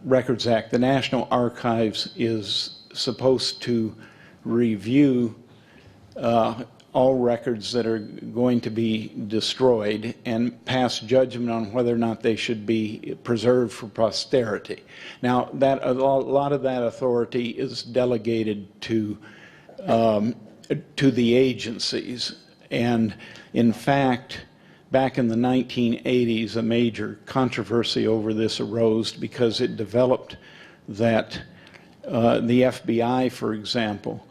S6: Records Act. The National Archives is supposed to review all records that are going to be destroyed and pass judgment on whether or not they should be preserved for posterity. Now, a lot of that authority is delegated to the agencies, and in fact, back in the 1980s, a major controversy over this arose because it developed that the FBI, for example,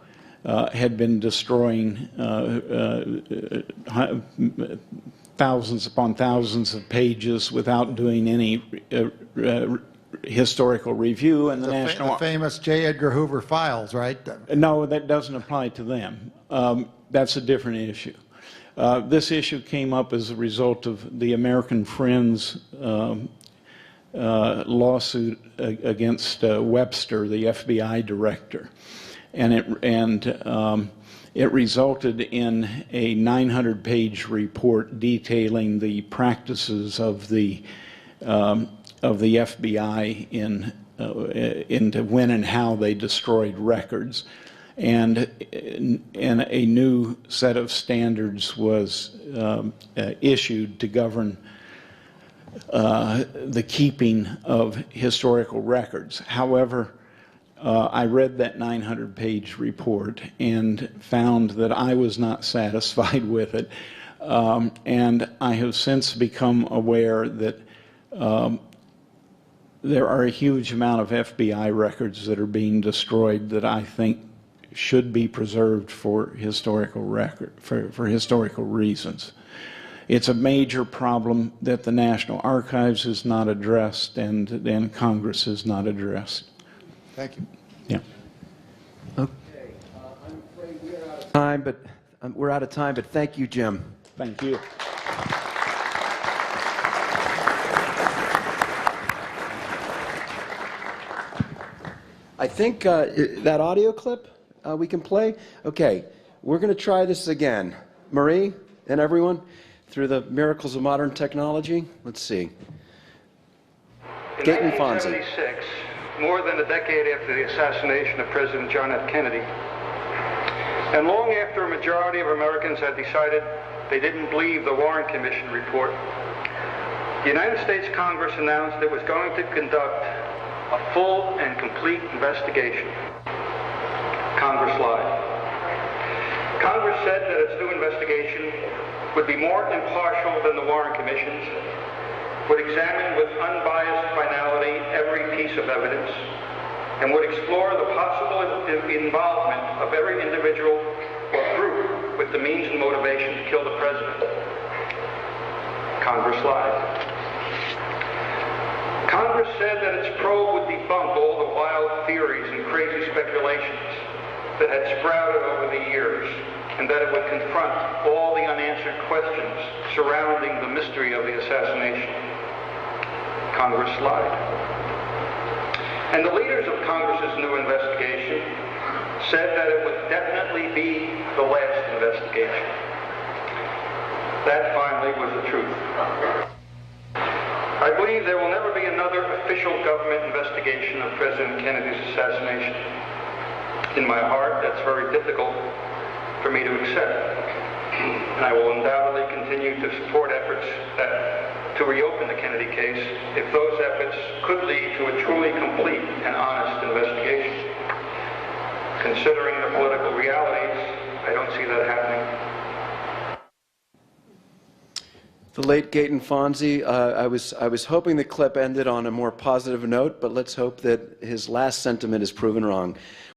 S6: had been destroying thousands upon thousands of pages without doing any historical review, and the
S8: famous J. Edgar Hoover files, right?
S6: No, that doesn't apply to them. That's a different issue. This issue came up as a result of the American Friends lawsuit against Webster, the FBI director. And it resulted in a 900-page report detailing the practices of the FBI into when and how they destroyed records, and a new set of standards was issued to govern the keeping of historical records. However, I read that 900-page report and found that I was not satisfied with it, and I have since become aware that there are a huge amount of FBI records that are being destroyed that I think should be preserved for historical reasons. It's a major problem that the National Archives has not addressed and Congress has not addressed.
S8: Thank you.
S6: Yeah.
S3: Okay. I'm afraid we're out of time, but thank you, Jim.
S6: Thank you.
S3: I think that audio clip we can play. Okay, we're going to try this again. Marie and everyone, through the miracles of modern technology. Let's see. Gaeton Fonzi.
S9: In 1976, more than a decade after the assassination of President John F. Kennedy, and long after a majority of Americans had decided they didn't believe the Warren Commission report, the United States Congress announced it was going to conduct a full and complete investigation. Congress lied. Congress said that its new investigation would be more impartial than the Warren Commission's, would examine with unbiased finality every piece of evidence, and would explore the possible involvement of every individual or group with the means and motivation to kill the president. Congress lied. Congress said that its probe would debunk all the wild theories and crazy speculations that had sprouted over the years, and that it would confront all the unanswered questions surrounding the mystery of the assassination. Congress lied. And the leaders of Congress's new investigation said that it would definitely be the last investigation. That finally was the truth. I believe there will never be another official government investigation of President Kennedy's assassination. In my heart, that's very difficult, for me to accept. And I will undoubtedly continue to support efforts to reopen the Kennedy case if those efforts could lead to a truly complete and honest investigation. Considering the political realities, I don't see that happening.
S3: The late Gaeton Fonzi, I was hoping the clip ended on a more positive note, but let's hope that his last sentiment is proven wrong.